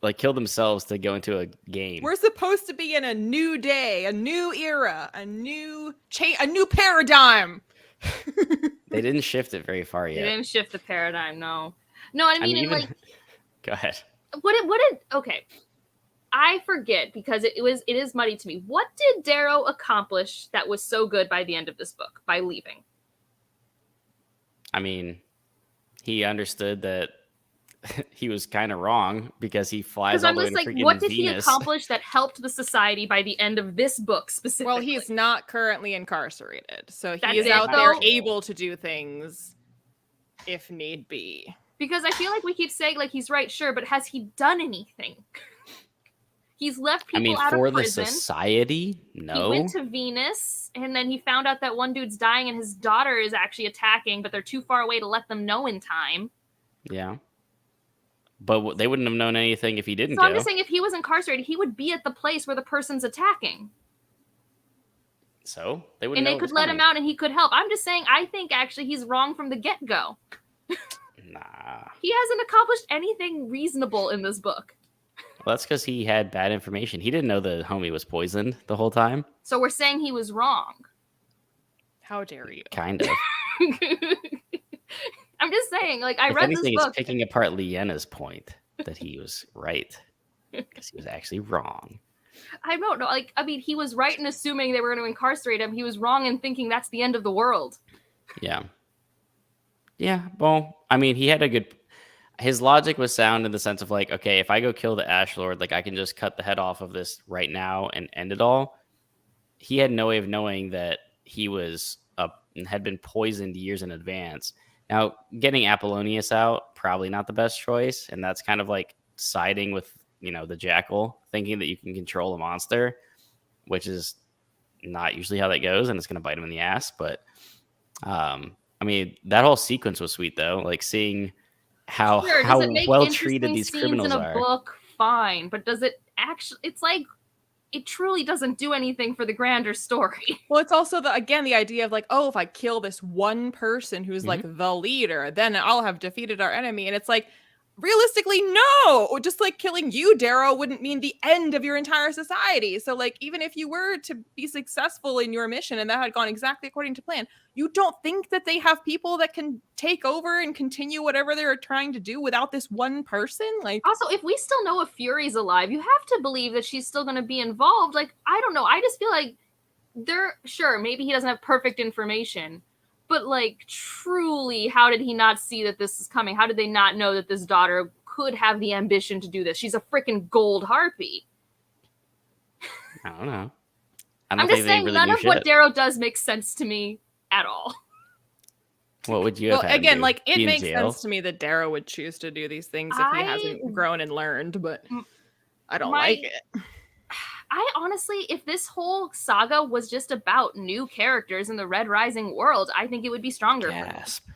like kill themselves to go into a game. We're supposed to be in a new day, a new era, a new paradigm. They didn't shift it very far yet. They didn't shift the paradigm, no. No, I mean even... like... Go ahead. Okay. I forget because it is muddy to me. What did Darrow accomplish that was so good by the end of this book by leaving? I mean, he understood that he was kind of wrong because he flies all the way to freaking what did Venus. He accomplish that helped the society by the end of this book specifically? Well, he's not currently incarcerated, so he is out there able to do things if need be. Because I feel like we keep saying, like, he's right, sure, but has he done anything? He's left people out of prison. For the society, no. He went to Venus, and then he found out that one dude's dying and his daughter is actually attacking, but they're too far away to let them know in time. Yeah. But they wouldn't have known anything if he didn't go. So I'm just saying, if he was incarcerated, he would be at the place where the person's attacking. So they would. And they could let him out, and he could help. I'm just saying, I think actually he's wrong from the get-go. Nah. He hasn't accomplished anything reasonable in this book. Well, that's because he had bad information. He didn't know the homie was poisoned the whole time. So we're saying he was wrong. How dare you? Kind of. I'm just saying, like, I if read anything, this book. It's picking apart Liena's point that he was right because he was actually wrong. I don't know. Like, I mean, he was right in assuming they were going to incarcerate him. He was wrong in thinking that's the end of the world. Yeah. Yeah. Well, I mean, he had a good. His logic was sound in the sense of like, okay, if I go kill the Ash Lord, like I can just cut the head off of this right now and end it all. He had no way of knowing that he was up and had been poisoned years in advance. Now, getting Apollonius out, probably not the best choice. And that's kind of like siding with, the Jackal, thinking that you can control a monster, which is not usually how that goes. And it's going to bite him in the ass. But, I mean, that whole sequence was sweet, though. Like seeing how well treated these criminals are. Book, fine. But does it actually, it's like, it truly doesn't do anything for the grander story. Well, it's also the idea of like, oh, if I kill this one person who's like the leader, then I'll have defeated our enemy. And it's like, realistically, no. Just like killing you, Darrow, wouldn't mean the end of your entire society. So like, even if you were to be successful in your mission and that had gone exactly according to plan, you don't think that they have people that can take over and continue whatever they're trying to do without this one person? Like, also, if we still know if Fury's alive, you have to believe that she's still going to be involved. Like, I don't know. I just feel like maybe he doesn't have perfect information, but like, truly, how did he not see that this is coming? How did they not know that this daughter could have the ambition to do this? She's a freaking gold harpy. I don't know. I'm just saying, none of what Darrow does makes sense to me at all. What would you have had again, do? like, it makes sense to me that Darrow would choose to do these things if he hasn't grown and learned, but I don't like it. I honestly, if this whole saga was just about new characters in the Red Rising world, I think it would be stronger. Gasp.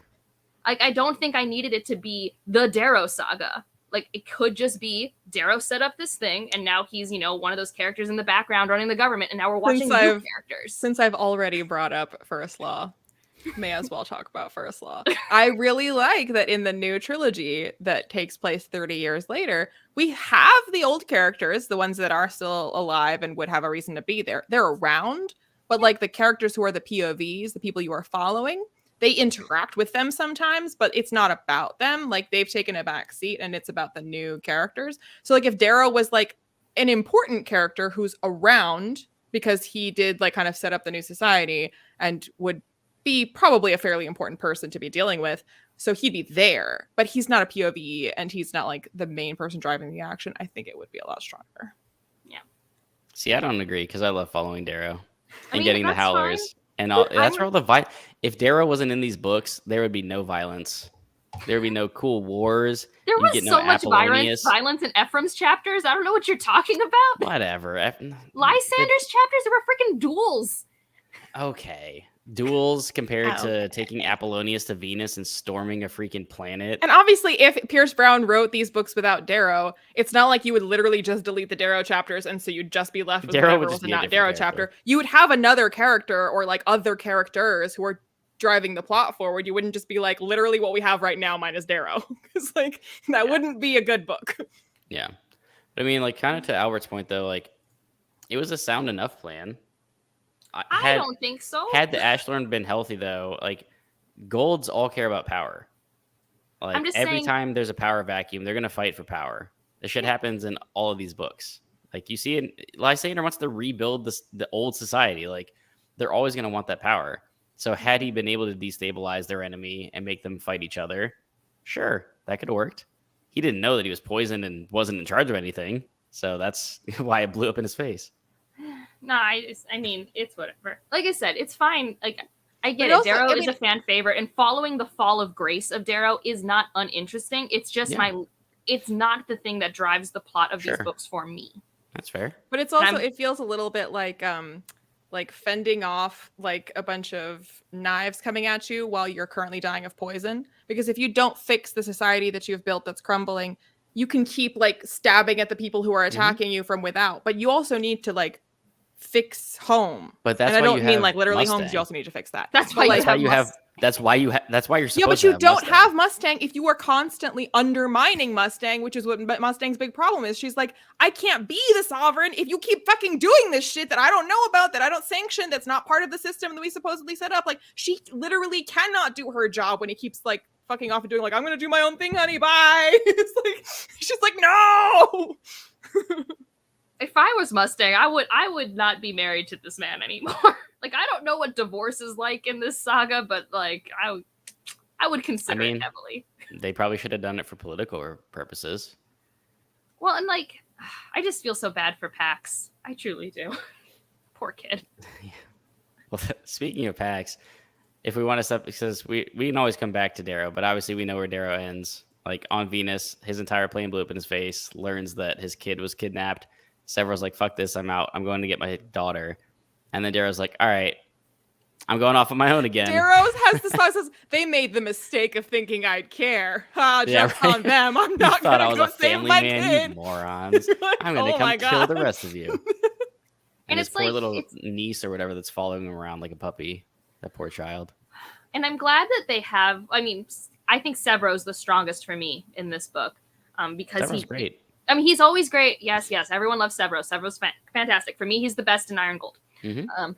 Like, I don't think I needed it to be the Darrow saga. Like, it could just be Darrow set up this thing, and now he's, one of those characters in the background running the government, and now we're watching new characters. Since I've already brought up First Law, may as well talk about First Law. I really like that in the new trilogy that takes place 30 years later, we have the old characters, the ones that are still alive and would have a reason to be there. They're around, but like the characters who are the POVs, the people you are following, they interact with them sometimes, but it's not about them. Like, they've taken a back seat and it's about the new characters. So like, if Darrow was like an important character who's around because he did like kind of set up the new society and would be probably a fairly important person to be dealing with, so he'd be there, but he's not a POV and he's not like the main person driving the action, I think it would be a lot stronger. Yeah. See, I don't agree because I love following Darrow and getting the howlers. Fine. And all, that's where all the if Darrow wasn't in these books, there would be no violence. There would be no cool wars. There was so much violence in Ephraim's chapters. I don't know what you're talking about. Whatever. Lysander's chapters, there were freaking duels. Okay. duels compared to taking Apollonius to Venus and storming a freaking planet. And obviously, if Pierce Brown wrote these books without Darrow, it's not like you would literally just delete the Darrow chapters, and so you'd just be left with whatever was a not Darrow chapter. You would have another character or like other characters who are driving the plot forward. You wouldn't just be like literally what we have right now minus Darrow, because like that wouldn't be a good book. Yeah, but I mean, like, kind of to Albert's point though, like it was a sound enough plan. I don't think so. Had the Ashlarn been healthy though, like Golds all care about power. Like every time there's a power vacuum, they're gonna fight for power. This shit happens in all of these books. Like you see, Lysander wants to rebuild the old society. Like they're always gonna want that power. So had he been able to destabilize their enemy and make them fight each other, sure, that could have worked. He didn't know that he was poisoned and wasn't in charge of anything. So that's why it blew up in his face. No, I mean, it's whatever. Like I said, it's fine. Like, I get it. Darrow is a fan favorite, and following the fall of grace of Darrow is not uninteresting. It's just it's not the thing that drives the plot of these books for me. That's fair. But it's also, it feels a little bit like fending off like a bunch of knives coming at you while you're currently dying of poison. Because if you don't fix the society that you've built that's crumbling, you can keep like stabbing at the people who are attacking you from without. But you also need to like fix home. But that's and why I don't mean like literally Mustang. homes. You also need to fix that. That's why you have. That's why you're supposed to but you have don't Mustang. have Mustang if you are constantly undermining Mustang, which is what Mustang's big problem is. She's like, I can't be the sovereign if you keep fucking doing this shit that I don't know about, that I don't sanction, that's not part of the system that we supposedly set up. Like, she literally cannot do her job when he keeps like fucking off and doing like, I'm gonna do my own thing, honey, bye. It's like, she's like, no. If I was Mustang, I would not be married to this man anymore. Like, I don't know what divorce is like in this saga, but like I would consider it heavily. They probably should have done it for political purposes. Well, and like, I just feel so bad for Pax. I truly do. Poor kid. Yeah. Well, speaking of Pax, if we want to step, because we can always come back to Darrow, but obviously we know where Darrow ends. Like on Venus, his entire plane blew up in his face, learns that his kid was kidnapped. Several's like, fuck this, I'm out. I'm going to get my daughter. And then Darrow's like, all right, I'm going off on my own again. Darrow has this thought, says, they made the mistake of thinking I'd care. Just on them. I'm not going to go save my kid. You morons. Like, I'm going to come kill the rest of you. And his poor little niece or whatever that's following him around like a puppy. That poor child. And I'm glad that they have, I mean, I think Several's the strongest for me in this book. Because Several's great. I mean, he's always great. Yes. Everyone loves Severo. Severo's fantastic. For me, he's the best in Iron Gold. Mm-hmm.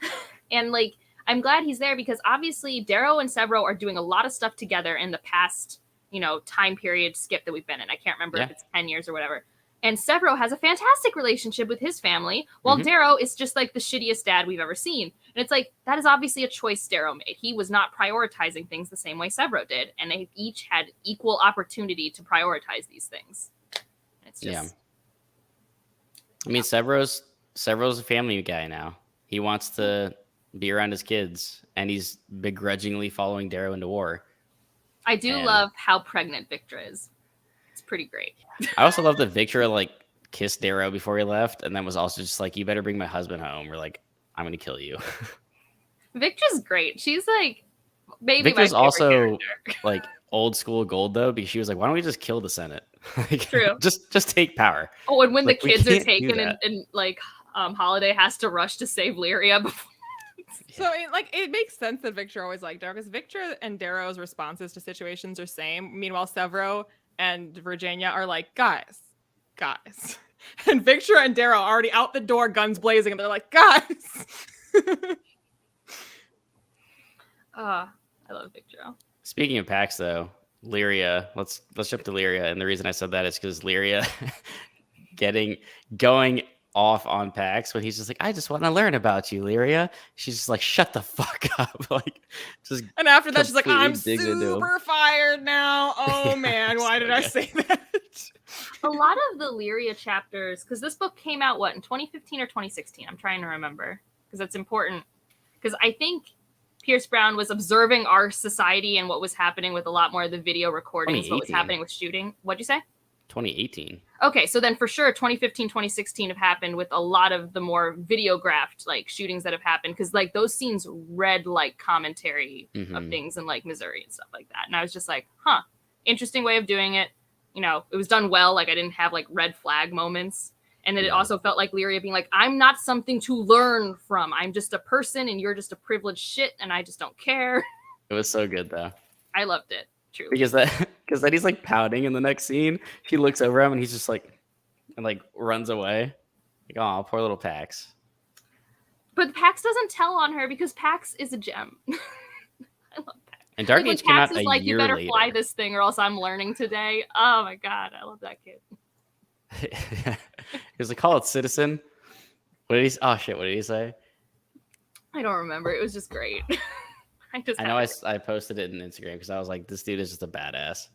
And like, I'm glad he's there because obviously Darrow and Severo are doing a lot of stuff together in the past, time period skip that we've been in. I can't remember if it's 10 years or whatever. And Severo has a fantastic relationship with his family, while Darrow is just like the shittiest dad we've ever seen. And it's like, that is obviously a choice Darrow made. He was not prioritizing things the same way Severo did. And they each had equal opportunity to prioritize these things. It's just... I mean, Severo's a family guy now. He wants to be around his kids, and he's begrudgingly following Darrow into war. I do love how pregnant Victra is. It's pretty great. I also love that Victra like kissed Darrow before he left, and then was also just like, "You better bring my husband home." We're like, "I'm gonna kill you." Victra's great. She's like maybe Victra's my favorite also character. like old school gold though, because she was like, "Why don't we just kill the Senate? Like, True. Just take power." Oh, and when like, the kids are taken and like Holiday has to rush to save Lyria before. So it makes sense that Victra always liked Darrow, because Victra and Darrow's responses to situations are same. Meanwhile, Severo and Virginia are like, guys. And Victra and Darrow are already out the door, guns blazing, and they're like, guys. I love Victra. Speaking of Pax, though, Lyria. Let's jump to Lyria, and the reason I said that is because Lyria going off on Pax when he's just like, I just want to learn about you, Lyria. She's just like, shut the fuck up. Like, just. And after that, she's like, I'm super fired now. Oh man, why did I say that? A lot of the Lyria chapters, because this book came out in 2015 or 2016. I'm trying to remember because it's important. Because I think Pierce Brown was observing our society and what was happening with a lot more of the video recordings, what was happening with shooting. What'd you say? 2018. Okay, so then for sure 2015, 2016 have happened with a lot of the more videographed like shootings that have happened, because like those scenes read like commentary of things in like Missouri and stuff like that. And I was just like, huh, interesting way of doing it. You know, it was done well. Like I didn't have like red flag moments. And then it also felt like Lyria being like, I'm not something to learn from. I'm just a person and you're just a privileged shit and I just don't care. It was so good though. I loved it. Truly. Because then he's like pouting in the next scene. She looks over him and he's just like, and like runs away. Like, oh, poor little Pax. But Pax doesn't tell on her because Pax is a gem. I love Pax. And Dark Age came out a like, year you better later. fly this thing or else I'm learning today. Oh my god, I love that kid. He was like, call it citizen. What did he? Oh shit! What did he say? I don't remember. It was just great. I posted it in Instagram because I was like, this dude is just a badass.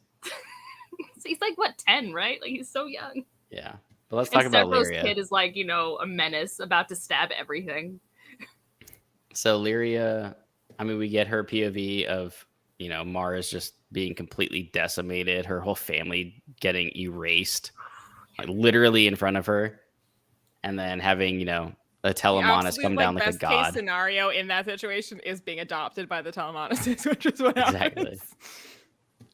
He's like what, 10, right? Like he's so young. Yeah, but let's talk about Lyria. Kid is like, you know, a menace about to stab everything. So Lyria, I mean, we get her POV of, you know, Mars just being completely decimated, her whole family getting erased, like literally in front of her, and then having, you know, a Telemanus come down like a god. Best case scenario in that situation is being adopted by the Telemanuses, which is what happens. Exactly.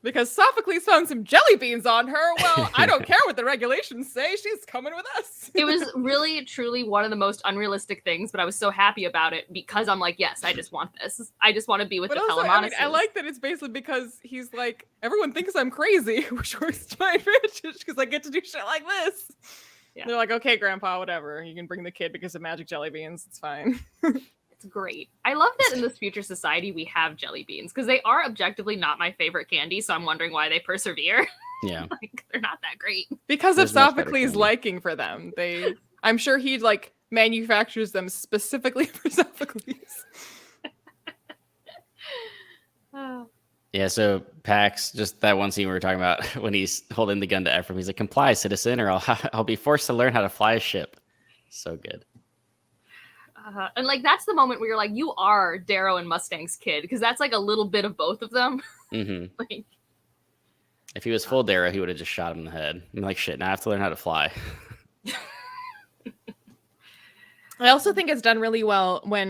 Because Sophocles found some jelly beans on her. Well, I don't care what the regulations say. She's coming with us. It was really, truly one of the most unrealistic things, but I was so happy about it because I'm like, yes, I just want this. I just want to be with the Telemanuses. I like that it's basically because he's like, everyone thinks I'm crazy, which works to my advantage because I get to do shit like this. Yeah. They're like, okay, Grandpa, whatever. You can bring the kid because of magic jelly beans. It's fine. It's great. I love that in this future society we have jelly beans because they are objectively not my favorite candy. So I'm wondering why they persevere. Yeah, like, they're not that great because of Sophocles' liking for them. I'm sure he like manufactures them specifically for Sophocles. Yeah, so Pax, just that one scene we were talking about when he's holding the gun to Ephraim, he's like, comply, citizen, or I'll be forced to learn how to fly a ship. So good. And like that's the moment where you're like, you are Darrow and Mustang's kid, because that's like a little bit of both of them. Like, if he was full Darrow, he would have just shot him in the head. I'm like, shit, now I have to learn how to fly. I also think it's done really well when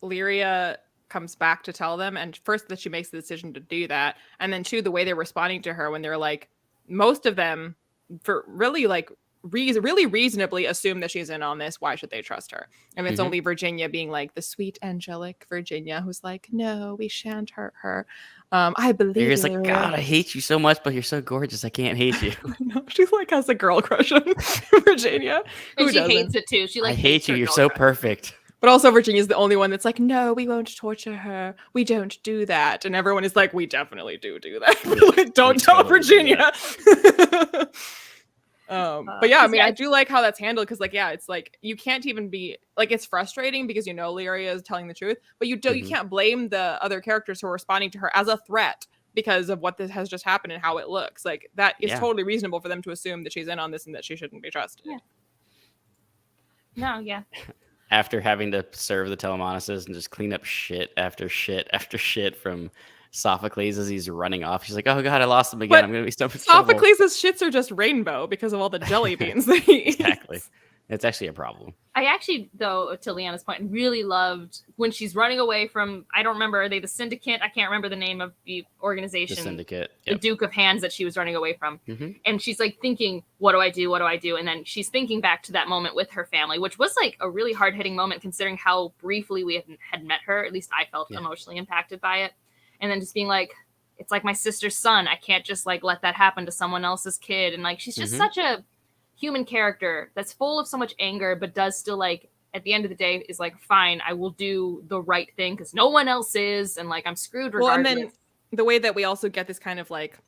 Lyria comes back to tell them, and first that she makes the decision to do that, and then two, the way they're responding to her when they're like, most of them for really like really reasonably assume that she's in on this. Why should they trust her? And it's only Virginia being like the sweet angelic Virginia who's like, no, we shan't hurt her. I believe you're just like, God, I hate you so much, but you're so gorgeous, I can't hate you. No, she's like has a girl crush on Virginia. And she hates it too. She like, I hate you, you're so perfect. But also Virginia's the only one that's like, no, we won't torture her. We don't do that. And everyone is like, we definitely do that. Like, don't tell Virginia. But yeah, I mean, I do like how that's handled because, like, yeah, it's like you can't even be like, it's frustrating because you know Lyria is telling the truth, but you can't blame the other characters who are responding to her as a threat because of what this has just happened and how it looks. Like that is totally reasonable for them to assume that she's in on this and that she shouldn't be trusted. Yeah. No, yeah. After having to serve the Telemanuses and just clean up shit after shit after shit from Sophocles as he's running off. She's like, oh god, I lost him again. But I'm gonna be so much trouble. Sophocles' shits are just rainbow because of all the jelly beans that he eats. Exactly. It's actually a problem. I actually, though, to Leanna's point, really loved when she's running away from, I don't remember, are they the Syndicate? I can't remember the name of the organization. The Syndicate. Yep. The Duke of Hands that she was running away from. And she's like thinking, what do I do? What do I do? And then she's thinking back to that moment with her family, which was like a really hard-hitting moment considering how briefly we had met her. At least I felt emotionally impacted by it. And then just being like, it's like my sister's son. I can't just like let that happen to someone else's kid. And like, she's just such a human character that's full of so much anger, but does still like, at the end of the day, is like, fine, I will do the right thing because no one else is. And like, I'm screwed regardless. Well, and then the way that we also get this kind of like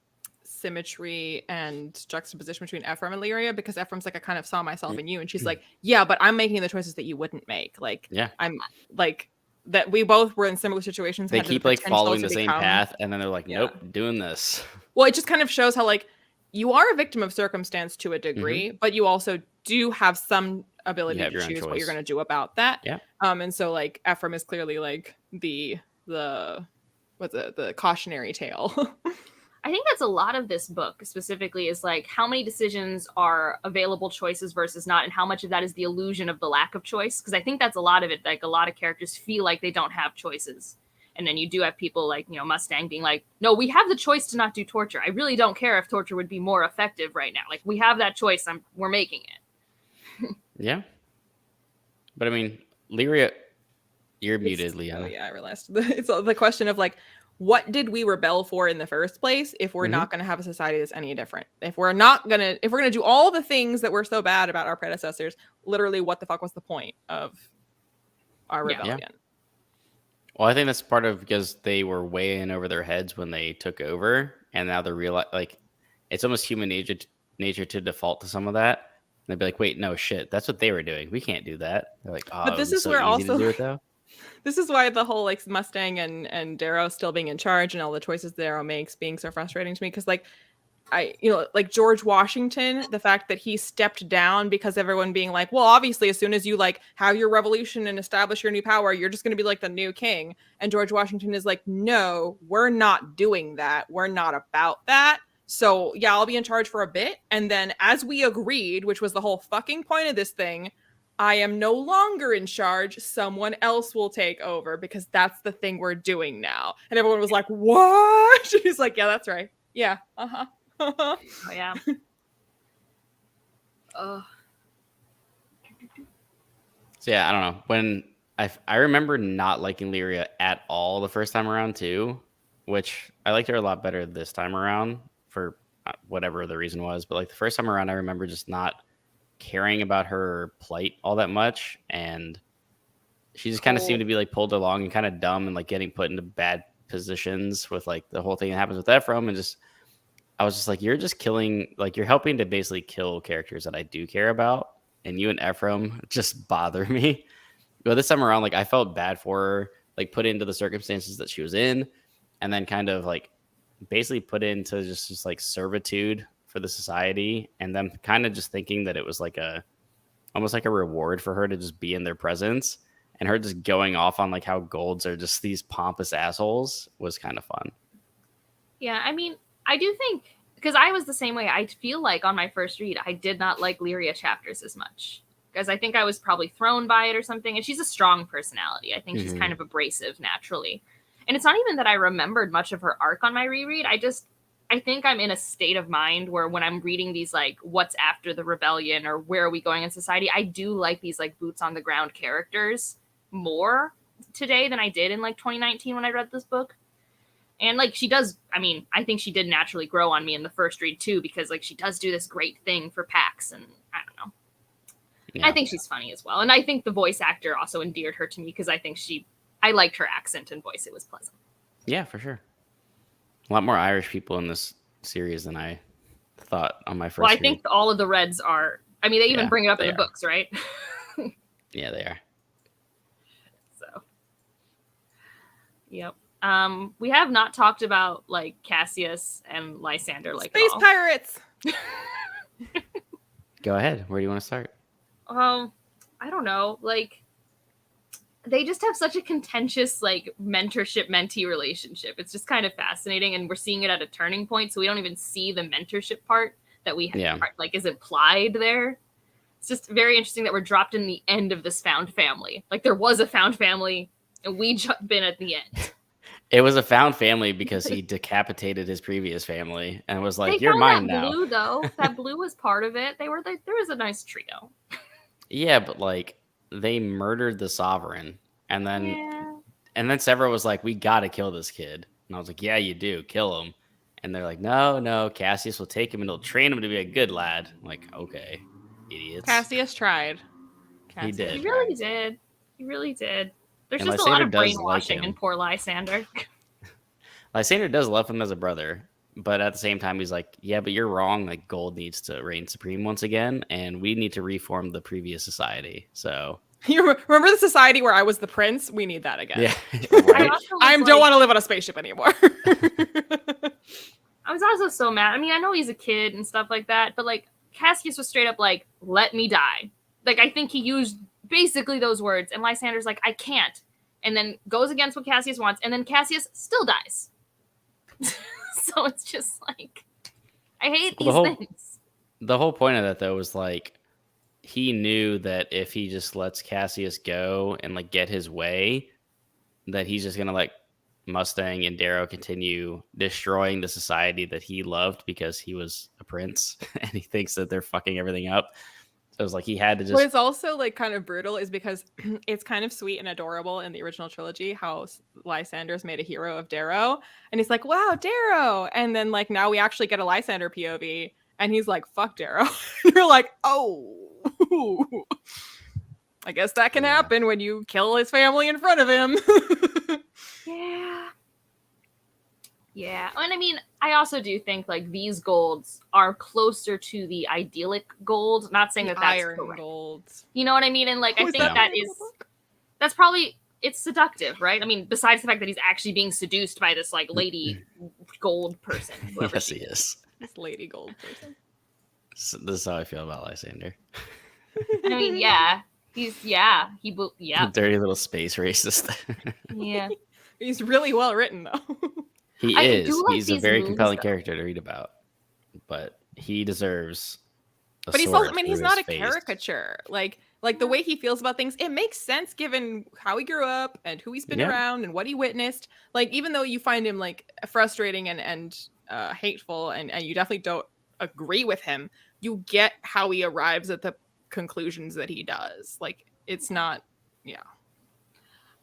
symmetry and juxtaposition between Ephraim and Lyria, because Ephraim's like, I kind of saw myself in you. And she's like, yeah, but I'm making the choices that you wouldn't make. Like, I'm like, that we both were in similar situations. They keep like following the same path, and then they're like, nope, doing this. Well, it just kind of shows how like you are a victim of circumstance to a degree, but you also do have some ability to choose what you're going to do about that. Yeah. And so like Ephraim is clearly like the cautionary tale. I think that's a lot of this book specifically is like how many decisions are available choices versus not, and how much of that is the illusion of the lack of choice. Because I think that's a lot of it. Like a lot of characters feel like they don't have choices. And then you do have people like, you know, Mustang being like, no, we have the choice to not do torture. I really don't care if torture would be more effective right now. Like we have that choice. We're making it. Yeah. But I mean, Lyria, you're muted, Liene. Oh yeah, I realized. It's the question of like, what did we rebel for in the first place if we're not going to have a society that's any different? If we're going to do all the things that were so bad about our predecessors, literally what the fuck was the point of our rebellion? Yeah. Well, I think that's part of because they were way in over their heads when they took over, and now they're like it's almost human nature to default to some of that. And they'd be like, wait, no shit, that's what they were doing. We can't do that. They're like, oh, but this is so where easy also to do it, though. This is why the whole like Mustang and Darrow still being in charge and all the choices Darrow makes being so frustrating to me, because like like George Washington, the fact that he stepped down because everyone being like, well, obviously as soon as you like have your revolution and establish your new power, you're just going to be like the new king. And George Washington is like, no, we're not doing that. We're not about that. So yeah, I'll be in charge for a bit. And then as we agreed, which was the whole fucking point of this thing, I am no longer in charge. Someone else will take over because that's the thing we're doing now. And everyone was like, what? He's like, yeah, that's right. Yeah. Uh-huh. Oh, yeah. So yeah, I don't know. When I remember not liking Lyria at all the first time around too, which I liked her a lot better this time around for whatever the reason was. But like the first time around, I remember just not caring about her plight all that much, and she just kind of seemed to be like pulled along and kind of dumb and like getting put into bad positions with like the whole thing that happens with Ephraim. And just I was just like, you're just killing, like you're helping to basically kill characters that I do care about, and you and Ephraim just bother me. But this time around, like I felt bad for her, like put into the circumstances that she was in, and then kind of like basically put into just like servitude for the society, and them kind of just thinking that it was like almost like a reward for her to just be in their presence, and her just going off on like how golds are just these pompous assholes was kind of fun. Yeah, I mean, I do think, because I was the same way, I feel like on my first read, I did not like Lyria chapters as much, because I think I was probably thrown by it or something, and she's a strong personality. I think she's kind of abrasive naturally. And it's not even that I remembered much of her arc on my reread. I think I'm in a state of mind where when I'm reading these, like, what's after the rebellion or where are we going in society, I do like these, like, boots on the ground characters more today than I did in, like, 2019 when I read this book. And, like, she does, I mean, I think she did naturally grow on me in the first read, too, because, like, she does do this great thing for Pax, and I don't know. Yeah. I think she's funny as well. And I think the voice actor also endeared her to me because I think I liked her accent and voice. It was pleasant. Yeah, for sure. A lot more Irish people in this series than I thought on my first read. I think all of the Reds are, I mean, they even bring it up in the books, right? Yeah, they are. So, yep. We have not talked about, like, Cassius and Lysander, like, Space pirates! Go ahead. Where do you want to start? I don't know. Like, they just have such a contentious, like, mentorship-mentee relationship. It's just kind of fascinating, and we're seeing it at a turning point, so we don't even see the mentorship part that we have, like, is implied there. It's just very interesting that we're dropped in the end of this found family. Like, there was a found family, and we jump in at the end. It was a found family because he decapitated his previous family and was like, "You're that mine now." Blue, though, that Blue was part of it. There was a nice trio. Yeah, but like they murdered the sovereign, and then Severo was like, "We got to kill this kid," and I was like, "Yeah, you do, kill him." And they're like, "No, Cassius will take him and he'll train him to be a good lad." I'm like, okay, idiots. Cassius tried. He did. He really did. He really did. There's and just Lysander a lot of brainwashing in poor Lysander. Lysander does love him as a brother, but at the same time, he's like, yeah, but you're wrong. Like, gold needs to reign supreme once again, and we need to reform the previous society. So you remember the society where I was the prince? We need that again. Yeah, right? I don't want to live on a spaceship anymore. I was also so mad. I mean, I know he's a kid and stuff like that, but like Cassius was straight up like, "Let me die." Like, I think he used basically those words, and Lysander's like, "I can't," and then goes against what Cassius wants, and then Cassius still dies. So it's just like, I hate these things. The whole point of that, though, was like, he knew that if he just lets Cassius go and like get his way, that he's just gonna let Mustang and Darrow continue destroying the society that he loved because he was a prince, and he thinks that they're fucking everything up. So it was like he had to just. What is also like kind of brutal is because it's kind of sweet and adorable in the original trilogy how Lysander's made a hero of Darrow, and he's like, "Wow, Darrow!" And then like now we actually get a Lysander POV, and he's like, "Fuck Darrow." You're like, "Oh." I guess that can happen when you kill his family in front of him. Yeah. And I mean, I also do think like these golds are closer to the idyllic gold. Not saying that that's iron correct. Golds. You know what I mean? And like, I think that's probably, it's seductive, right? I mean, besides the fact that he's actually being seduced by this like lady gold person. Yes, he is. This lady gold person. So this is how I feel about Lysander. I mean, yeah. Dirty little space racist. Yeah. He's really well written, though. He is. He's a very compelling character to read about. But he deserves a But he's sword also, I mean, he's not a caricature. Like the way he feels about things, it makes sense given how he grew up and who he's been around and what he witnessed. Like, even though you find him like frustrating and hateful and you definitely don't agree with him, you get how he arrives at the conclusions that he does. Like, it's not,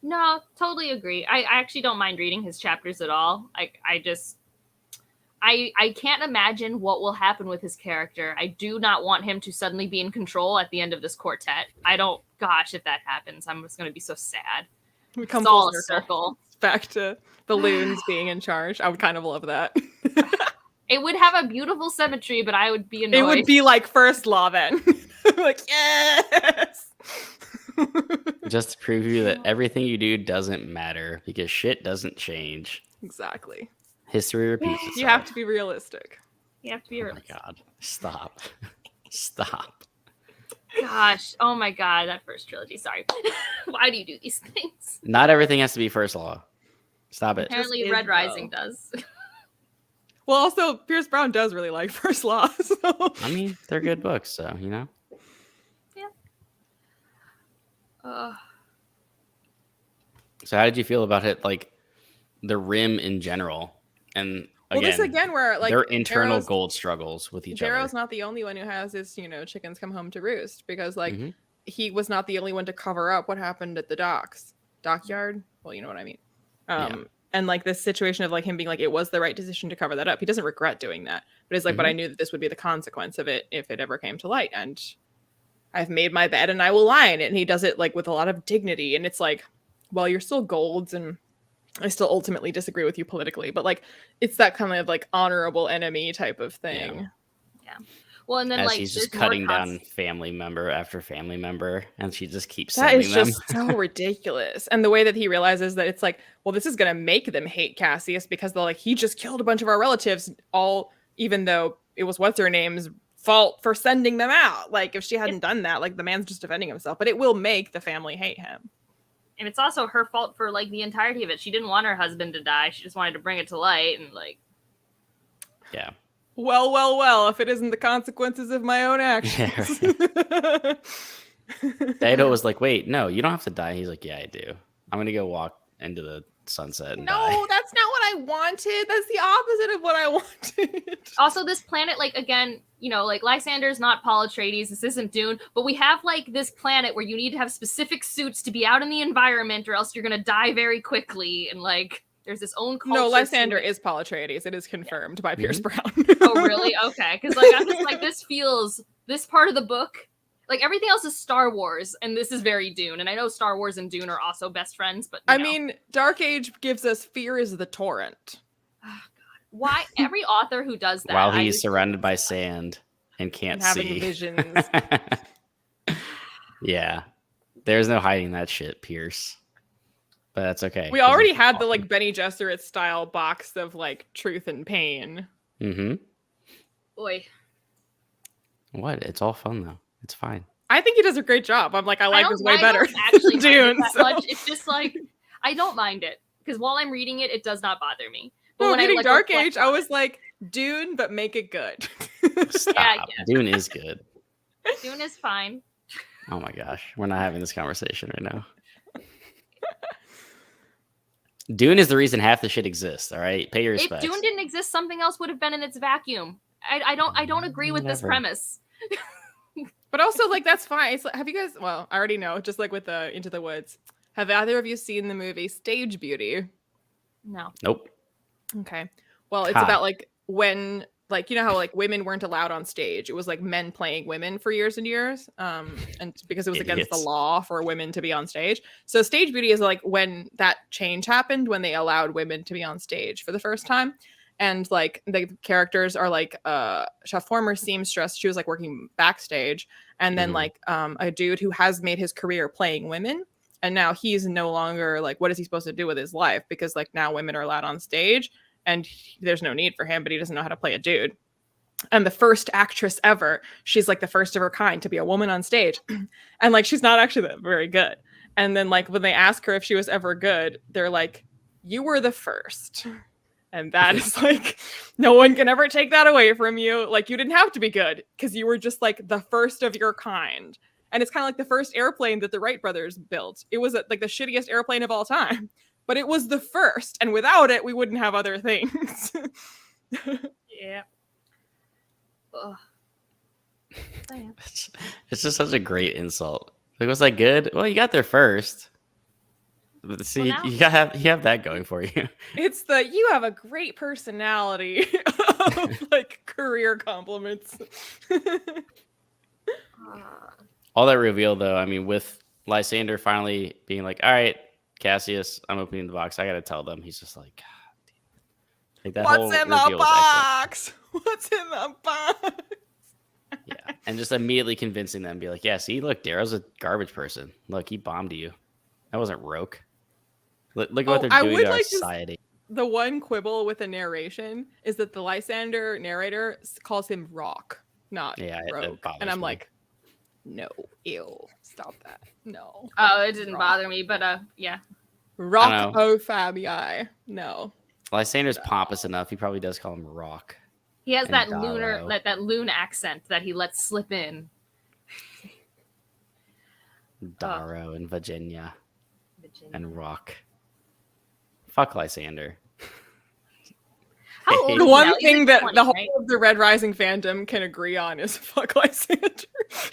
No, totally agree. I actually don't mind reading his chapters at all. I can't imagine what will happen with his character. I do not want him to suddenly be in control at the end of this quartet. If that happens, I'm just going to be so sad. We come it's all full a circle. Back to the loons being in charge. I would kind of love that. It would have a beautiful symmetry, but I would be annoyed. It would be like First Law then. Like, yes! Just to prove you that everything you do doesn't matter because shit doesn't change. Exactly. History repeats itself. You have to be realistic. You have to be realistic. Oh my god. Stop. Stop. Gosh. Oh my god, that first trilogy. Sorry. Why do you do these things? Not everything has to be First Law. Stop it. Apparently Red Rising does. Well, also, Pierce Brown does really like First Law. So. I mean, they're good books, so, you know? Yeah. So how did you feel about it, like, the Rim in general? And again, this again where, like, their internal gold struggles with each other. Darrow's not the only one who has his, chickens come home to roost. Because, like, he was not the only one to cover up what happened at the dockyard. Well, you know what I mean. And like this situation of like him being like, it was the right decision to cover that up. He doesn't regret doing that, but it's like, but I knew that this would be the consequence of it if it ever came to light. And I've made my bed and I will lie in it. And he does it like with a lot of dignity. And it's like, well, you're still golds and I still ultimately disagree with you politically, but like, it's that kind of like honorable enemy type of thing. Yeah. Well, and then as like he's just cutting down family member after family member, and she just keeps that sending them. Just so ridiculous. And the way that he realizes that it's like, well, this is gonna make them hate Cassius because they're like, he just killed a bunch of our relatives, all even though it was what's her name's fault for sending them out. Like if she hadn't done that, like the man's just defending himself, but it will make the family hate him. And it's also her fault for like the entirety of it. She didn't want her husband to die. She just wanted to bring it to light and like. Yeah. Well, if it isn't the consequences of my own actions. Yeah, right. Dado was like, wait, no, you don't have to die. He's like, yeah, I do. I'm going to go walk into the sunset and die. No, that's not what I wanted. That's the opposite of what I wanted. Also, this planet, like, again, like Lysander's not Paul Atreides. This isn't Dune. But we have, like, this planet where you need to have specific suits to be out in the environment or else you're going to die very quickly. And, like... There's this own culture. No, Lysander is Paul Atreides. It is confirmed by Pierce Brown. Oh, really? Okay. Because, like, I'm just like, this part of the book, like, everything else is Star Wars, and this is very Dune. And I know Star Wars and Dune are also best friends, but, I mean, Dark Age gives us fear is the torrent. Oh, God. Why? Every author who does that. While he's surrounded by sand and can't see. Having visions. Yeah. There's no hiding that shit, Pierce. But that's okay. We already had the like Benny Gesserit style box of like truth and pain. Boy. What? It's all fun though. It's fine. I think he does a great job. I'm like, I like this way better. Actually, Dune. Much. It's just like I don't mind it because while I'm reading it, it does not bother me. Well, when reading like, Dark reflect Age, I on was it. like, Dune, but make it good. Stop. Yeah, Dune is good. Dune is fine. Oh my gosh, we're not having this conversation right now. Dune is the reason half the shit exists. All right, pay your If respects. Dune didn't exist, something else would have been in its vacuum. I don't agree with this Never. premise. But also, like, that's fine. It's like, have you guys? Well, I already know. Just like with the Into the Woods, have either of you seen the movie Stage Beauty? No. Nope. Okay. Well, it's about like when, like, you know how like women weren't allowed on stage. It was like men playing women for years and years, and because it was against the Idiots. law for women to be on stage. So Stage Beauty is like when that change happened, when they allowed women to be on stage for the first time. And like the characters are like a former seamstress. She was like working backstage, and then like a dude who has made his career playing women, and now he's no longer like, what is he supposed to do with his life? Because like now women are allowed on stage, and there's no need for him, but he doesn't know how to play a dude. And the first actress ever, she's like the first of her kind to be a woman on stage, and like she's not actually that very good. And then like when they ask her if she was ever good, they're like, "You were the first." And that is like, no one can ever take that away from you. Like, you didn't have to be good because you were just like the first of your kind. And it's kind of like the first airplane that the Wright brothers built. It was like the shittiest airplane of all time, but it was the first. And without it, we wouldn't have other things. Yeah. Ugh. It's just such a great insult. Like, was that good? Well, you got there first. But see, Well, now- you have that going for you. It's the, you have a great personality of like career compliments. All that reveal, though, I mean, with Lysander finally being like, all right, Cassius, I'm opening the box. I got to tell them. He's just like, God. Like that whole What's in the reveal was box? What's in the box? yeah. And just immediately convincing them, be like, yeah, see, look, Darrow's a garbage person. Look, he bombed you. That wasn't Roke. Look at what they're doing to our society. The one quibble with the narration is that the Lysander narrator calls him Rock, not Roke. And I'm like, no, ew, stop that. No. Oh, it didn't bother me, but yeah. Rock o Fabii. No. Lysander's pompous enough. He probably does call him Rock. He has that Darrow. that loon accent that he lets slip in. Darrow and Virginia and Rock. Fuck Lysander. How old The is one he now? thing He's that like 20, the whole right? of the Red Rising fandom can agree on is fuck Lysander.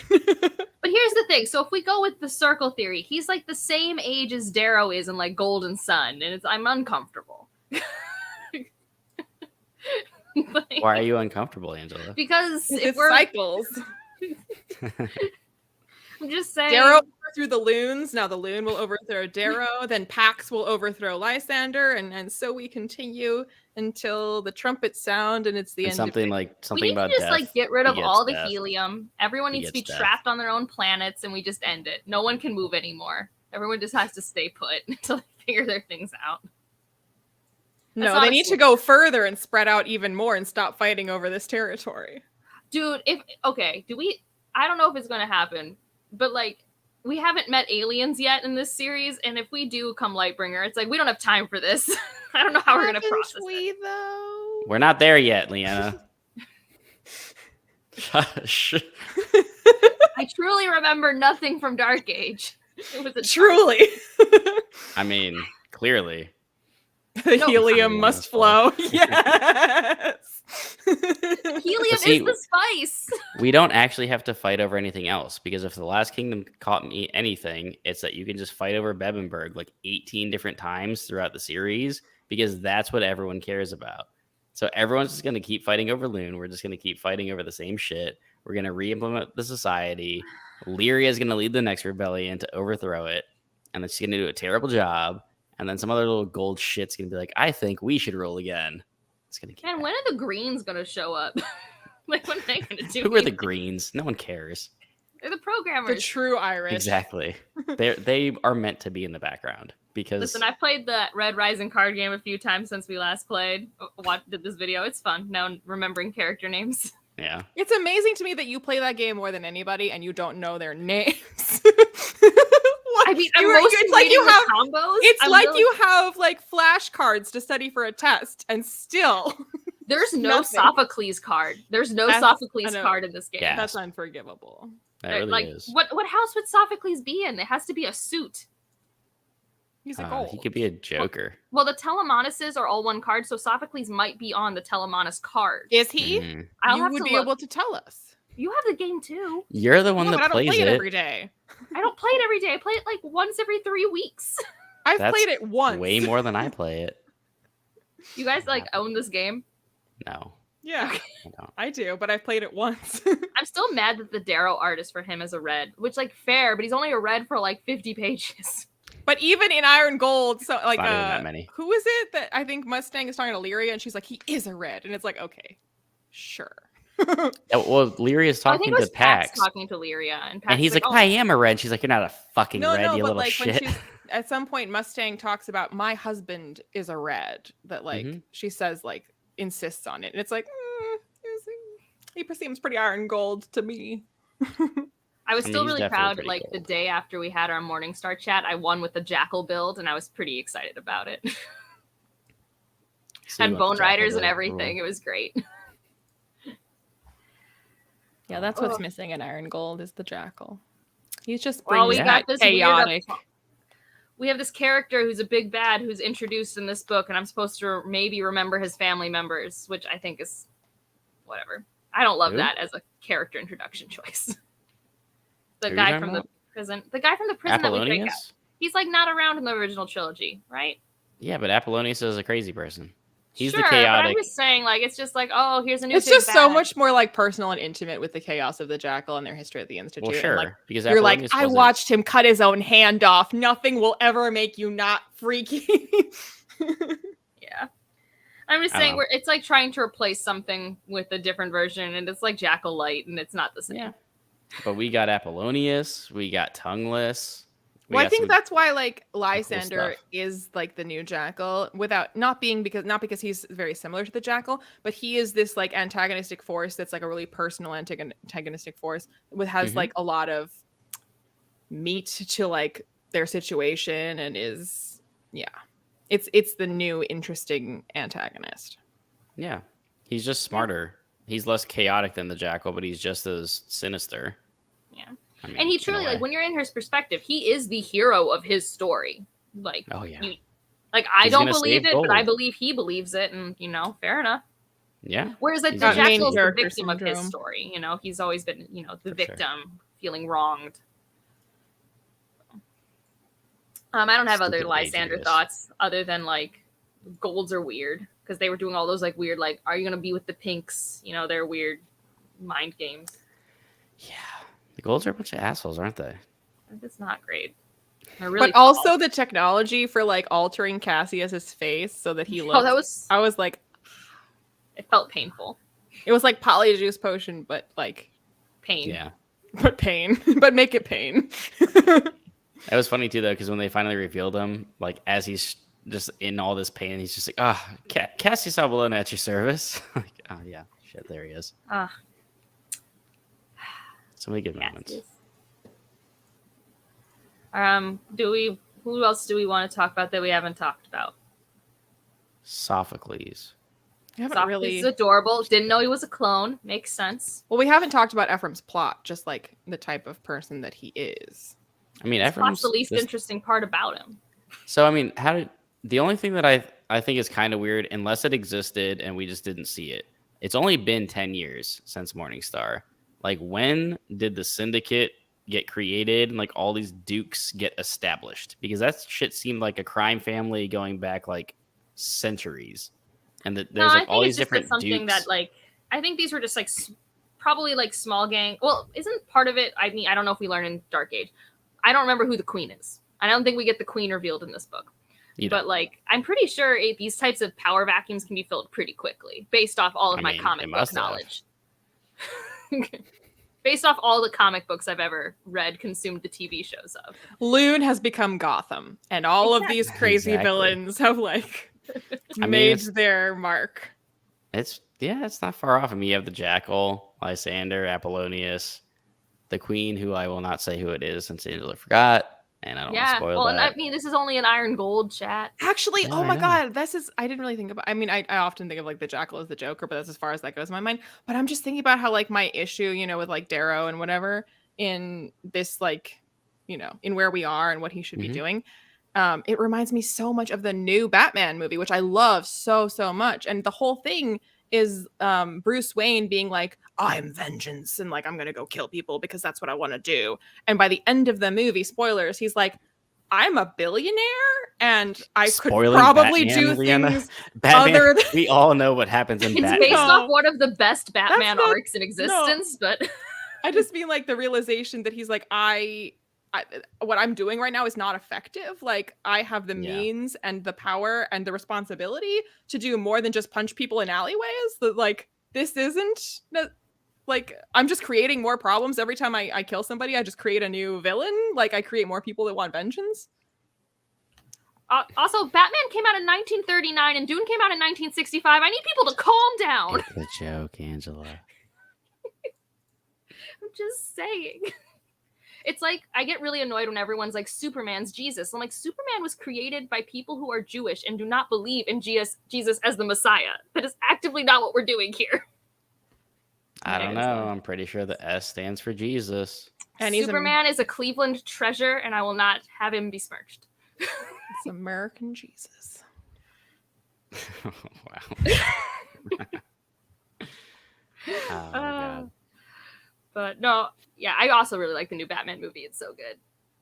But here's the thing. So if we go with the circle theory, he's like the same age as Darrow is in like Golden Sun, and I'm uncomfortable. Like, Why are you uncomfortable, Angela? because if It's we're cycles. I'm just saying. Darrow overthrew the loons. Now the loon will overthrow Darrow. Then Pax will overthrow Lysander, and so we continue until the trumpets sound, and it's the end. Something of like we something need about to just death. like get rid of begets all the death. helium. Everyone needs to be Begets death. trapped on their own planets, and we just end it. No one can move anymore. Everyone just has to stay put until they figure their things out. No, they need to go further and spread out even more and stop fighting over this territory. Dude, I don't know if it's going to happen, but like, we haven't met aliens yet in this series, and if we do come Lightbringer, it's like, we don't have time for this. I don't know how we're going to process it. Though? We're not there yet, Liana. Shush. I truly remember nothing from Dark Age. It was a Truly. I mean, clearly. The helium must flow. Yes. Helium see, is the spice. We don't actually have to fight over anything else, because if the Last Kingdom caught me anything, it's that you can just fight over Bebenberg like 18 different times throughout the series, because that's what everyone cares about. So everyone's just going to keep fighting over Loon. We're just going to keep fighting over the same shit. We're going to re-implement the society. Lyria is going to lead the next rebellion to overthrow it, and then she's going to do a terrible job. And then some other little gold shit's going to be like, I think we should roll again. It's going to keep And when are the Greens going to show up? Like, what are they going to do? Who are the Greens? No one cares. They're the programmers. The true Irish. Exactly. They are meant to be in the background, because Listen, I played the Red Rising card game a few times since we last played. Did this video. It's fun. Now remembering character names. yeah. It's amazing to me that you play that game more than anybody and you don't know their names. I I mean, it's like you have combos. It's like you have like flashcards to study for a test, and still there's no nothing. Sophocles card. There's no Sophocles card in this game. Yeah. That's unforgivable. That really like, is. What house would Sophocles be in? It has to be a suit. He's a gold. He could be a Joker. Well, the Telemonuses are all one card, so Sophocles might be on the Telemonus card. Is he? You would be able to tell us. You have the game too. You're the one that I don't plays play it it every day. I don't play it every day. I play it like once every 3 weeks. I've played it once. Way more than I play it. You guys like own this game? No. Yeah, I do, but I've played it once. I'm still mad that the Darrow art is for him as a red, which like fair, but he's only a red for like 50 pages. But even in Iron Gold, so like Not even that many. who is it that I think Mustang is talking to Lyria, and she's like, he is a red, and it's like, okay, sure. Well, Lyria is talking to Pax. Talking to Lyria, and he's like, I am a red. She's like, you're not a fucking red, you little like, shit. At some point, Mustang talks about my husband is a red. That like she says like insists on it, and it's like he seems pretty Iron Gold to me. I was still really proud. Like gold. The day after we had our Morningstar chat, I won with the Jackal build, and I was pretty excited about it. Had Bone Riders and everything. It was great. Yeah, that's what's missing in Iron Gold is the Jackal. He's just got this chaotic. We have this character who's a big bad who's introduced in this book, and I'm supposed to maybe remember his family members, which I think is whatever. I don't love that as a character introduction choice. The guy from the prison that we break out. He's like not around in the original trilogy, right? Yeah, but Apollonius is a crazy person. He's sure, the chaotic. But I'm just saying, like, it's just like, oh, here's a new. It's just so much more like personal and intimate with the chaos of the Jackal and their history at the Institute. Well, sure, like, because you're like, I watched him cut his own hand off. Nothing will ever make you not freaky. Yeah, I'm just saying, it's like trying to replace something with a different version, and it's like Jackal Light, and it's not the same. Yeah. But we got Apollonius, we got Tongueless. Well, I think that's why like Lysander is like the new Jackal, without not because he's very similar to the Jackal, but he is this like antagonistic force that's like a really personal antagonistic force has like a lot of meat to like their situation, and is it's the new interesting antagonist. Yeah, he's just smarter. He's less chaotic than the Jackal, but he's just as sinister. Yeah. I mean, and he truly, like, when you're in his perspective, he is the hero of his story. Like, I don't believe it, but I believe he believes it, and fair enough. Yeah. Whereas like the Jackal is the victim of his story. He's always been, the victim feeling wronged. I don't have other Lysander thoughts other than like golds are weird because they were doing all those like weird like, are you gonna be with the pinks? They're weird mind games. Yeah. The golds are a bunch of assholes, aren't they? It's not great. Really but also the technology for like altering Cassius's face so that he looks. I was like, it felt painful. It was like polyjuice potion, but like pain. Yeah. But pain. But make it pain. That was funny too, though, because when they finally revealed him, like as he's just in all this pain, he's just like, Cassius Apollon at your service. Like, oh yeah, shit, there he is. So many good moments. Who else do we want to talk about that we haven't talked about? Sophocles. Sophocles is adorable. Didn't know he was a clone. Makes sense. Well, we haven't talked about Ephraim's plot, just like the type of person that he is. I mean, Ephraim's the least interesting part about him. So, I mean, the only thing that I think is kind of weird, unless it existed and we just didn't see it, it's only been 10 years since Morningstar. Like, when did the Syndicate get created and like all these dukes get established? Because that shit seemed like a crime family going back like centuries, and that there's like all these different something dukes. That like I think these were just like probably like small gang. Well, isn't part of it? I mean, I don't know if we learn in Dark Age. I don't remember who the queen is. I don't think we get the queen revealed in this book. But like, I'm pretty sure these types of power vacuums can be filled pretty quickly, based off all of my comic book knowledge. Based off all the comic books I've ever read, consumed the TV shows of. Lyene has become Gotham, and all of these crazy villains have like made their mark. It's not far off. I mean, you have the Jackal, Lysander, Apollonius, the Queen, who I will not say who it is since Angela forgot, and I don't want to spoil well, that. and I mean, this is only an Iron Gold chat. Actually, No, oh I my know. god, I didn't really think about. I mean, I often think of like the Jackal as the Joker, but that's as far as that goes in my mind. But I'm just thinking about how like my issue, with like Darrow and whatever in this like, in where we are and what he should be doing. It reminds me so much of the new Batman movie, which I love so much, and the whole thing is Bruce Wayne being like, I'm vengeance, and like I'm gonna go kill people because that's what I want to do. And by the end of the movie, spoilers, he's like, I'm a billionaire and I Spoiling could probably Batman, do Liana. things Batman, other than we all know what happens in It's Batman. based No. off one of the best Batman not- arcs in existence, but I just mean like the realization that he's like, I what I'm doing right now is not effective. Like I have the means and the power and the responsibility to do more than just punch people in alleyways. That like this isn't like I'm just creating more problems every time I kill somebody. I just create a new villain. Like I create more people that want vengeance. also Batman came out in 1939 and Dune came out in 1965. I need people to calm down. It's a joke, Angela. I'm just saying. It's like I get really annoyed when everyone's like Superman's Jesus. I'm like, Superman was created by people who are Jewish and do not believe in Jesus as the Messiah. That is actively not what we're doing here. I don't know. I'm pretty sure the S stands for Jesus. And Superman is a Cleveland treasure, and I will not have him besmirched. It's American Jesus. Wow. Oh, my God. But no, yeah, I also really like the new Batman movie. It's so good.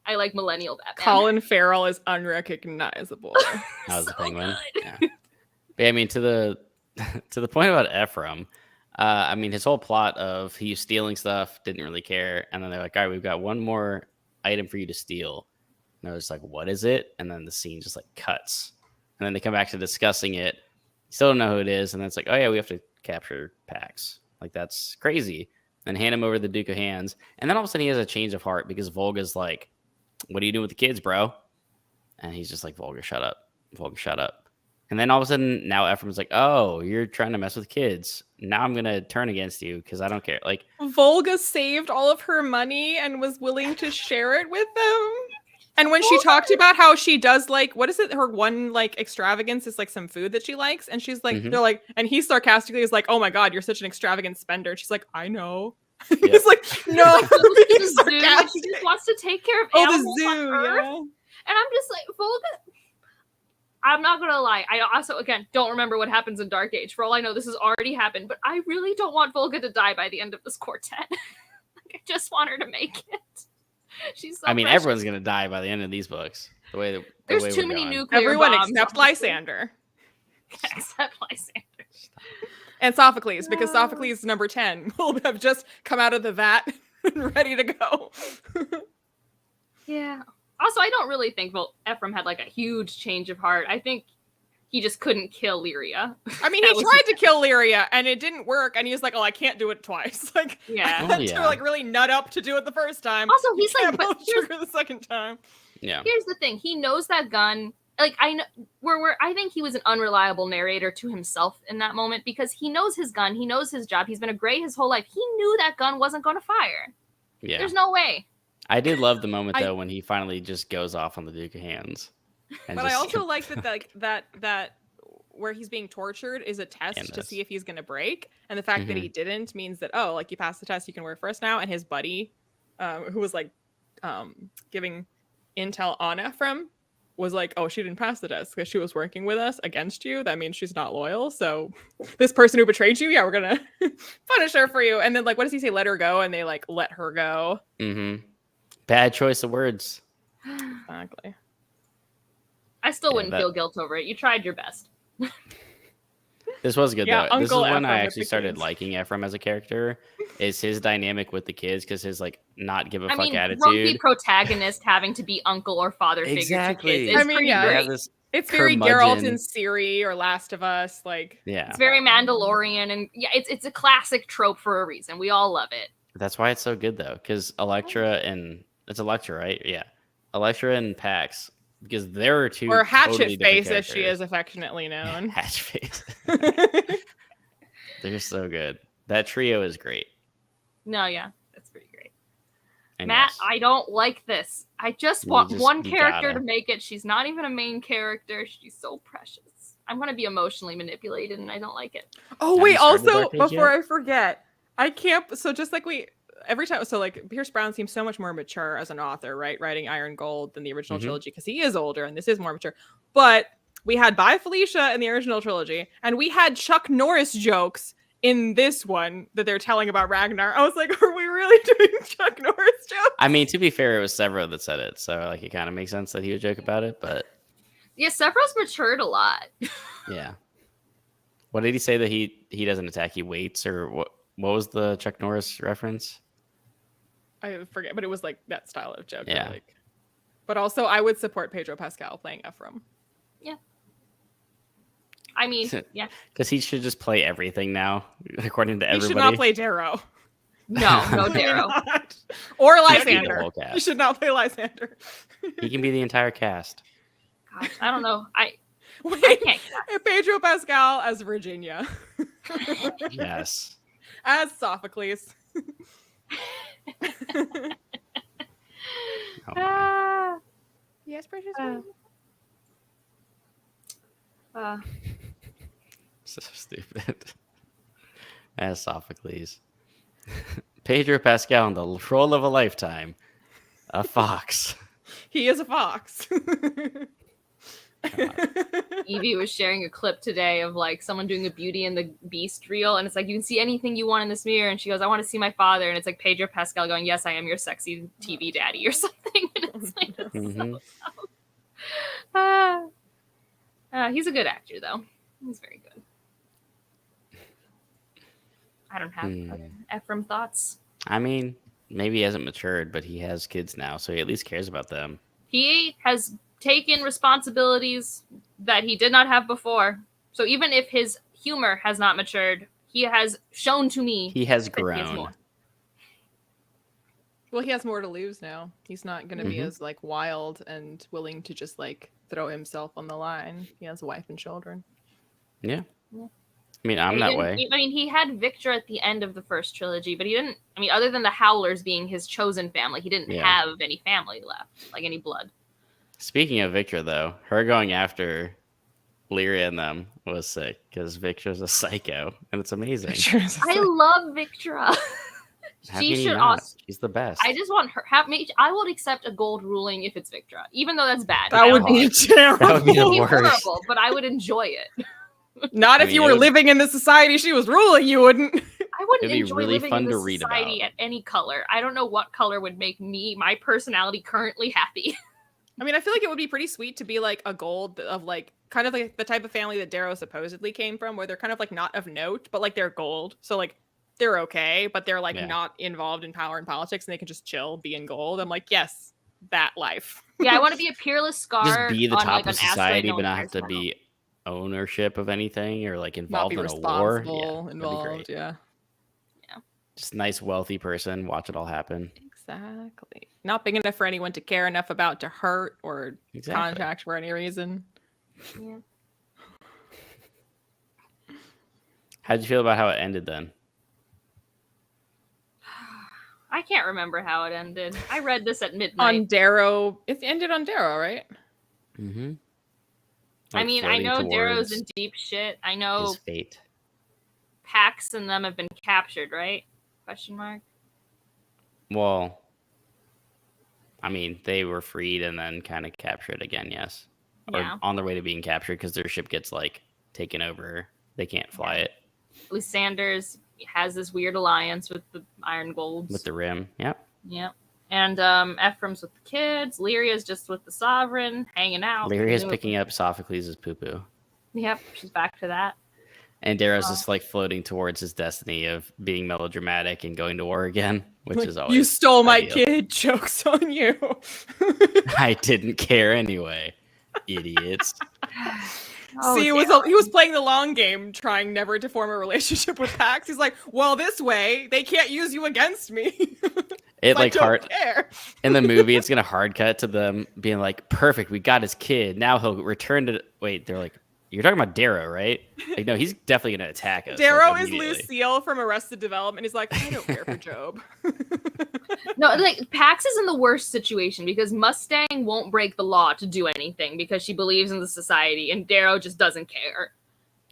I like millennial Batman. Colin Farrell is unrecognizable. How's the So penguin? good. Yeah. But I mean, to the point about Ephraim, I mean, his whole plot of he's stealing stuff, didn't really care, and then they're like, all right, we've got one more item for you to steal. And I was like, what is it? And then the scene just like cuts, and then they come back to discussing it. Still don't know who it is, and then it's like, oh yeah, we have to capture Pax. Like that's crazy. And hand him over the Duke of Hands. And then all of a sudden he has a change of heart because Volga's like, what are you doing with the kids, bro? And he's just like, Volga, shut up. Volga, shut up. And then all of a sudden now Ephraim's like, oh, you're trying to mess with kids. Now I'm going to turn against you because I don't care. Like Volga saved all of her money and was willing to share it with them. And when she talked about how she does like, what is it? Her one like extravagance is like some food that she likes. And she's like, they're like, and he sarcastically is like, oh my God, you're such an extravagant spender. She's like, I know. Yep. He's like, no. The He's zoo, and sarcastic. she just wants to take care of Oh, animals the on zoo, Earth. yeah. And I'm just like, Volga. I'm not gonna lie. I also, again, don't remember what happens in Dark Age. For all I know, this has already happened. But I really don't want Volga to die by the end of this quartet. Like, I just want her to make it. She's so Oh, I mean, precious. everyone's going to die by the end of these books. The way There's way too we're many going. nuclear Everyone bombs, except honestly. Lysander. Except Lysander. And Sophocles, because Sophocles number 10 will have just come out of the vat and ready to go. Yeah. Also, I don't really think Ephraim had like a huge change of heart. I think he just couldn't kill Lyria. I mean, That he was tried to kill Lyria and it didn't work. And he was like, oh, I can't do it twice. Like, Yeah. I Oh, had yeah. to like really nut up to do it the first time. Also, You he's like, can't but pull the here's, trigger the second time. Yeah. here's the thing. He knows that gun. Like, I know I think he was an unreliable narrator to himself in that moment because he knows his gun. He knows his job. He's been a Grey his whole life. He knew that gun wasn't going to fire. Yeah. There's no way. I did love the moment, though, when he finally just goes off on the Duke of Hands. And But I just- also like that where he's being tortured is a test In to this. see if he's going to break. And the fact that he didn't means that, oh, like you passed the test, you can wear first now. And his buddy, who was like giving intel on Ephraim, was like, oh, she didn't pass the test because she was working with us against you. That means she's not loyal. So this person who betrayed you, yeah, we're going to punish her for you. And then like, what does he say? Let her go. And they like let her go. Mm-hmm. Bad choice of words. Exactly. I still Yeah, wouldn't that- feel guilt over it. You tried your best. This was good, Yeah, though. This is Uncle when Ephraim I with actually the started kids. liking Ephraim as a character. Is his dynamic with the kids because his like not give a I fuck mean, grumpy attitude. protagonist having to be uncle or father figure to Exactly. kids is I mean, pretty yeah. They great. have this, It's very Geralt Curmudgeon. in Siri or Last of Us. Like, yeah. It's very Mandalorian, and yeah, it's a classic trope for a reason. We all love it. That's why it's so good though, because Electra and it's Electra, right? Yeah, Electra and Pax, because there are two or Hatchet totally different Face, as she characters. is affectionately known. Hatch Face. They're so good. That trio is great. No, yeah, that's pretty great. Matt, I don't like this. I just want one character gotta. to make it. She's not even a main character. She's so precious. I'm going to be emotionally manipulated, and I don't like it. Oh, wait, also, before I forget, I can't... So just like every time... So, like, Pierce Brown seems so much more mature as an author, right? Writing Iron Gold than the original trilogy, because he is older, and this is more mature. But we had Bye Felicia in the original trilogy, and we had Chuck Norris jokes in this one that they're telling about Ragnar. I was like, are we really doing Chuck Norris jokes? I mean, to be fair, it was Severo that said it, so like it kind of makes sense that he would joke about it, but yeah, Severo's matured a lot. Yeah. What did he say that he doesn't attack, he waits, or what was the Chuck Norris reference? I forget, but it was like that style of joke. Yeah. Like, but also I would support Pedro Pascal playing Ephraim. Yeah. I mean, yeah. Because he should just play everything now, according to everybody. He should not play Darrow. No Darrow. Or Lysander. He should not play Lysander. He can be the entire cast. Gosh, I don't know. I can't. Pedro Pascal as Virginia. Yes. As Sophocles. Yes, precious. So stupid. As Sophocles. Pedro Pascal in the role of a lifetime. A fox. He is a fox. Evie was sharing a clip today of like someone doing a Beauty and the Beast reel, and it's like, you can see anything you want in this mirror, and she goes, I want to see my father, and it's like Pedro Pascal going, yes, I am your sexy TV daddy or something. And it's like, he's a good actor though. He's very good. I don't have Ephraim thoughts. I mean, maybe he hasn't matured, but he has kids now, so he at least cares about them. He has taken responsibilities that he did not have before. So even if his humor has not matured, he has shown to me he has grown. Well, he has more to lose now. He's not going to be as like wild and willing to just like throw himself on the line. He has a wife and children. Yeah. I mean, I'm that way. I mean, he had Victor at the end of the first trilogy, but he didn't. I mean, other than the Howlers being his chosen family, he didn't have any family left, like any blood. Speaking of Victor, though, her going after Lyria and them was sick because Victor's a psycho, and it's amazing. I love Victra. She should also. She's the best. I just want her. I would accept a gold ruling if it's Victra, even though that's bad. That would be terrible. That would be the worst. Horrible, but I would enjoy it. Not if you were living in the society she was ruling, you wouldn't. I wouldn't enjoy really living in the society at any color. I don't know what color would make my personality currently happy. I mean, I feel like it would be pretty sweet to be like a gold of like kind of like the type of family that Darrow supposedly came from, where they're kind of like not of note, but like they're gold. So like they're okay, but they're like not involved in power and politics, and they can just chill, be in gold. I'm like, yes, that life. Yeah, I want to be a peerless scar. Just be the on, top like, of society, but not have to be ownership of anything or like involved in a war. Yeah, involved, yeah. Just nice, wealthy person. Watch it all happen. Exactly. Not big enough for anyone to care enough about to hurt or contact for any reason. Yeah. How'd you feel about how it ended then? I can't remember how it ended. I read this at midnight. On Darrow. It ended on Darrow, right? Mm-hmm. I mean, I know Darrow's in deep shit. I know his fate. Pax and them have been captured, right? Question mark. Well, I mean, they were freed and then kind of captured again, yes. Yeah. Or on their way to being captured because their ship gets like taken over. They can't fly it. Lysander's has this weird alliance with the Iron Golds. With the rim, yep. Yep. And Ephraim's with the kids. Lyria's just with the Sovereign, hanging out. Lyria's picking up Sophocles' poo-poo. Yep, she's back to that. And Darrow's just like floating towards his destiny of being melodramatic and going to war again, which is always you stole my kid. Joke's on you. I didn't care anyway, idiots. See, he was playing the long game, trying never to form a relationship with Pax. He's like, well, this way they can't use you against me. It like hard in the movie. It's gonna hard cut to them being like, perfect. We got his kid. Now he'll return to. Wait, they're like, You're talking about Darrow, right? Like, no, he's definitely gonna attack us. Darrow like, is Lucille from Arrested Development. He's like, I don't care for Job. No, like Pax is in the worst situation because Mustang won't break the law to do anything because she believes in the society, and Darrow just doesn't care.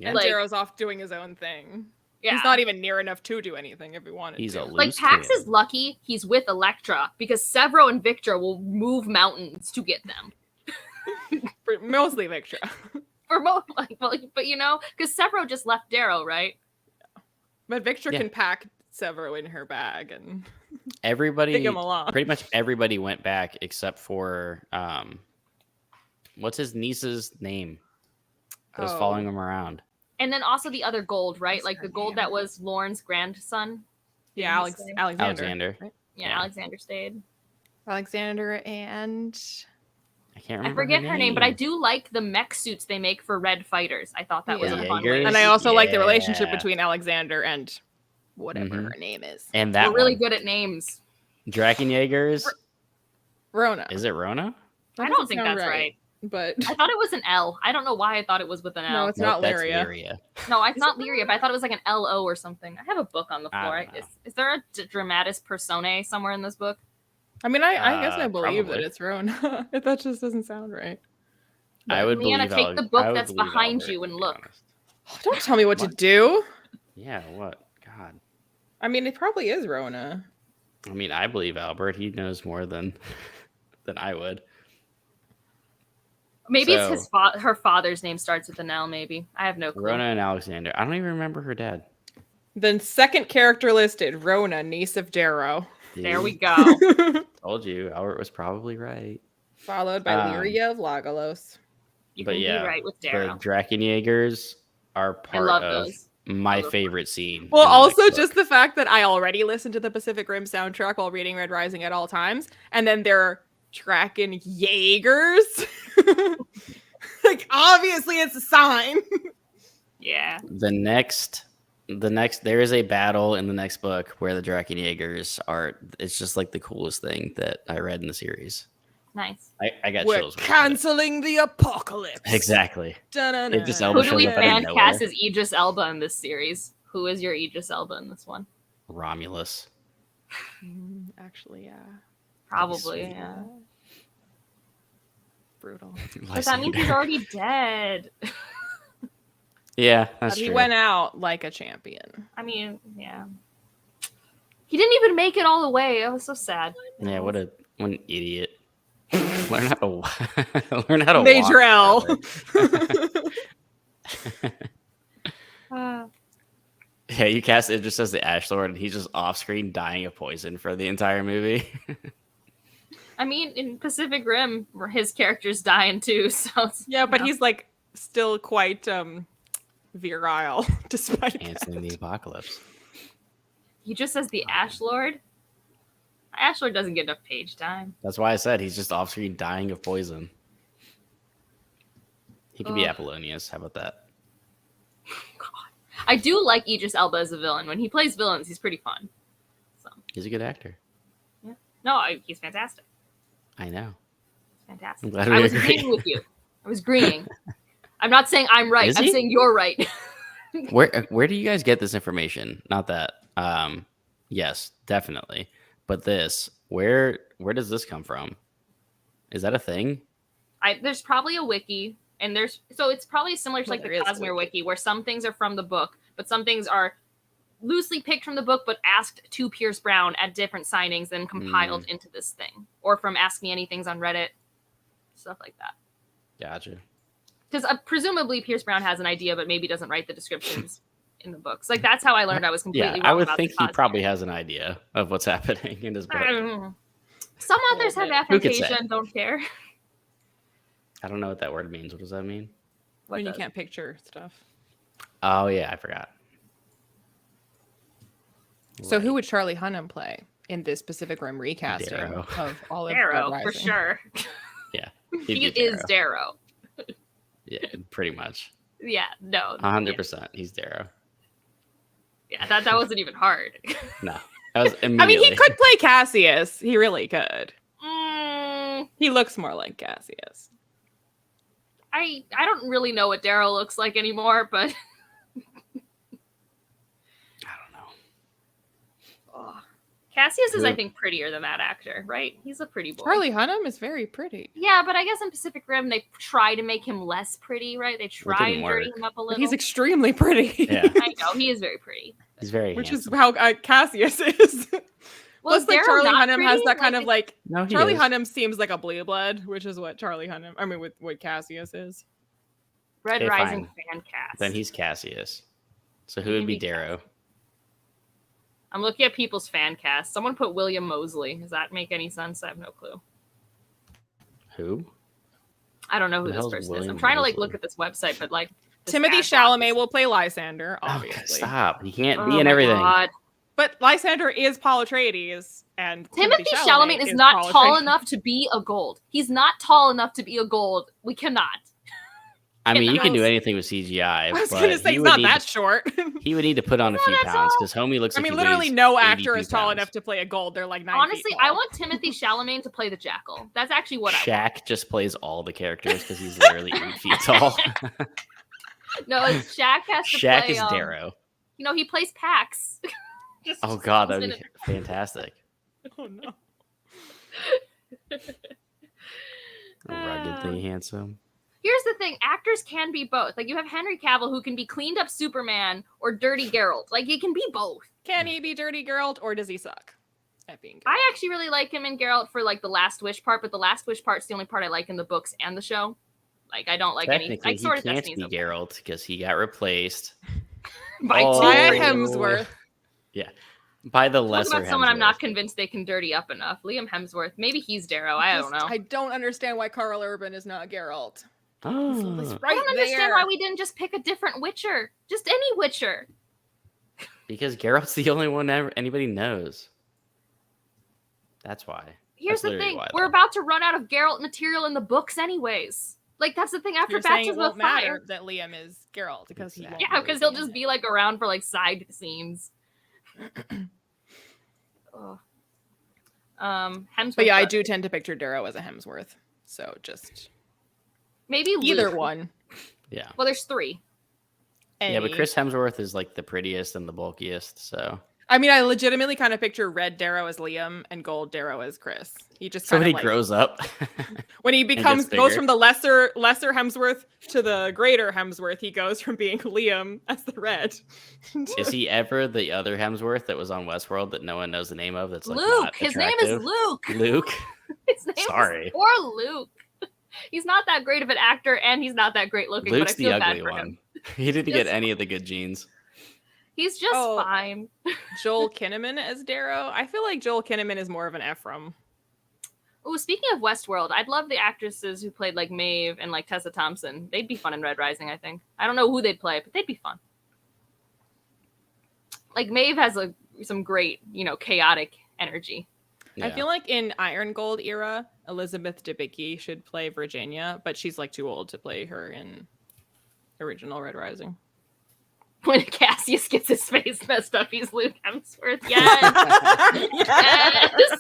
And like, Darrow's off doing his own thing. Yeah. He's not even near enough to do anything if he wanted He's to. a loose Like Pax cannon. is lucky he's with Elektra because Severo and Victor will move mountains to get them. Mostly Victra. For most, but you know, because Severo just left Darrow, right? But Victra can pack Severo in her bag and everybody, take him along. Pretty much everybody went back except for what's his niece's name? That was following him around. And then also the other gold, right? Like the gold that was Lorne's grandson. Yeah, Alexander. Right? Yeah, Alexander stayed. Alexander and I can't remember. I forget her name, but I do like the mech suits they make for Red Fighters. I thought that was a fun way. And I also like the relationship between Alexander and whatever her name is. And that we're really good at names. Drakenjägers. Rona. Is it Rona? I don't think that's right. But I thought it was an L. I don't know why I thought it was with an L. No, it's not Lyria. No, it's not Lyria, but I thought it was like an LO or something. I have a book on the floor. Is there a dramatis personae somewhere in this book? I mean, I guess I believe probably. that it's Rona. That just doesn't sound right. I would Leanna, believe take the book that's behind Albert, you and look. Don't tell me what to do. Yeah, what? God. I mean, it probably is Rona. I mean, I believe Albert. He knows more than I would. Maybe it's her father's name starts with an L, maybe. I have no clue. Rona and Alexander. I don't even remember her dad. Then second character listed, Rona, niece of Darrow. There we go. Told you, Albert was probably right. Followed by Lyria of Lagalos. You can be right with Darrow. The Drakenjägers are part of my favorite scene. Well, also just the fact that I already listened to the Pacific Rim soundtrack while reading Red Rising at all times, and then they're Drakenjägers. Like, obviously it's a sign. Yeah. The next there is a battle in the next book where the Drakenjägers are. It's just like the coolest thing that I read in the series. Nice. I got We're chills. canceling the apocalypse. Exactly. Idris Elba. Who do we fan cast as Idris Elba in this series? Who is your Idris Elba in this one? Romulus. Actually, yeah. Probably, yeah. Brutal. But that means he's already dead. Yeah, that's true. He went out like a champion. I mean, yeah. He didn't even make it all the way. I was so sad. Yeah, what an idiot. Learn how to Majorel. Yeah, you cast it just as the Ash Lord, and he's just off screen dying of poison for the entire movie. I mean, in Pacific Rim, his character's dying too. So yeah, but he's like still quite virile despite canceling the apocalypse. He just says the Ash Lord. Ash Lord doesn't get enough page time. That's why I said he's just off screen dying of poison. He could be Apollonius. How about that? God. I do like Idris Elba as a villain. When he plays villains, he's pretty fun. So he's a good actor. Yeah. No, he's fantastic. I know. Fantastic. I'm glad I was agreeing with you. I was agreeing. I'm not saying I'm right. I'm saying you're right. Where do you guys get this information? Not that. Yes, definitely. But this, where does this come from? Is that a thing? There's probably a wiki, and it's probably similar to like the Cosmere wiki, where some things are from the book, but some things are loosely picked from the book, but asked to Pierce Brown at different signings and compiled into this thing, or from Ask Me Anythings on Reddit, stuff like that. Gotcha. Because presumably Pierce Brown has an idea, but maybe doesn't write the descriptions in the books. Like that's how I learned I was completely wrong. I would about think he probably has an idea of what's happening in his book. Some authors have application and don't care. I don't know what that word means. What does that mean? When you can't picture stuff. Oh yeah, I forgot. So who would Charlie Hunnam play in this Pacific Rim recasting Darrow. of all of Darrow for sure? Yeah, he is Darrow. Yeah, pretty much. Yeah, no, 100%. He's Darrow. Yeah, that wasn't even hard. No, that was immediately. I mean, he could play Cassius. He really could. Mm. He looks more like Cassius. I don't really know what Darrow looks like anymore, but I don't know. oh. Cassius is, I think, prettier than that actor, right? He's a pretty boy. Charlie Hunnam is very pretty. Yeah, but I guess in Pacific Rim, they try to make him less pretty, right? They try and dirty him up a little. But he's extremely pretty. Yeah. I know, he is very pretty. He's very Which handsome. is how Cassius is. Well, Plus, like, Charlie Hunnam has that kind of, like... No, Charlie Hunnam seems like a blue blood, which is what what Cassius is. Red Okay, Rising fine. fan cast. Then he's Cassius. So who would be Darrow? I'm looking at people's fan cast. Someone put William Moseley. Does that make any sense? I have no clue. Who? I don't know who this person is. I'm trying to, like, look at this website, but, like... Timothy Chalamet will play Lysander, obviously. Oh, stop. He can't be in everything. God. But Lysander is Paul Atreides, and Timothy Chalamet is not tall enough to be a gold. He's not tall enough to be a gold. We cannot. I mean, you can do anything with CGI. I was going to say he's not that short. He would need to put on a few pounds because homie looks like he literally weighs no actor 82 is tall pounds. enough to play a gold. They're like 9 Honestly, feet tall. I want Timothy Chalamet to play the Jackal. That's actually what I want. Shaq just plays all the characters because he's literally 8 feet tall. No, Shaq has to Shaq play... is Darrow. You know, he plays Pax. Oh god, that'd be fantastic. Oh no. Ruggedly handsome. Here's the thing, actors can be both. Like, you have Henry Cavill, who can be cleaned up Superman or dirty Geralt. Like, he can be both. Can he be dirty Geralt, or does he suck at being Geralt? I actually really like him in Geralt for, like, the Last Wish part, but the Last Wish part's the only part I like in the books and the show. Like, I don't like any... Technically, Like, Sword he of can't Destiny's be Geralt because he got replaced by By two. Hemsworth. Yeah, by the Talk lesser about someone Hemsworth. I'm not convinced they can dirty up enough. Liam Hemsworth. Maybe he's Darrow. I don't know. I don't understand why Carl Urban is not Geralt. Oh. He's I right don't understand there. why we didn't just pick a different Witcher. Just any Witcher. Because Geralt's the only one anybody knows. That's why. Here's That's the literally thing. why, We're though. about to run out of Geralt material in the books anyways. Like, that's the thing after You're saying it Baptism won't of matter Fire. that Liam is Geralt because he won't. Yeah, because he'll just be, like, around for, like, side scenes. Hemsworth. But yeah, I do tend to picture Darrow as a Hemsworth. So just Maybe either Luke. one. Yeah. Well, there's 3. Yeah, but Any. Chris Hemsworth is like the prettiest and the bulkiest, so I mean, I legitimately kind of picture red Darrow as Liam and gold Darrow as Chris. He just so kind when he of like, grows up. when he becomes gets goes bigger. from the lesser Hemsworth to the greater Hemsworth, he goes from being Liam as the red. Is he ever the other Hemsworth that was on Westworld that no one knows the name of? That's like Luke. not His name is attractive? Luke. Luke. His name Sorry. is poor Luke. He's not that great of an actor, and he's not that great looking. Luke's but I feel the bad ugly for one. him. He didn't Yes. get any of the good genes. He's just fine. Joel Kinnaman as Darrow. I feel like Joel Kinnaman is more of an Ephraim. Oh, speaking of Westworld, I'd love the actresses who played like Maeve and like Tessa Thompson. They'd be fun in Red Rising, I think. I don't know who they'd play, but they'd be fun. Like Maeve has some great, chaotic energy. Yeah. I feel like in Iron Gold era, Elizabeth Debicki should play Virginia, but she's like too old to play her in original Red Rising. When Cassius gets his face messed up, he's Luke Hemsworth. Yes. Yes.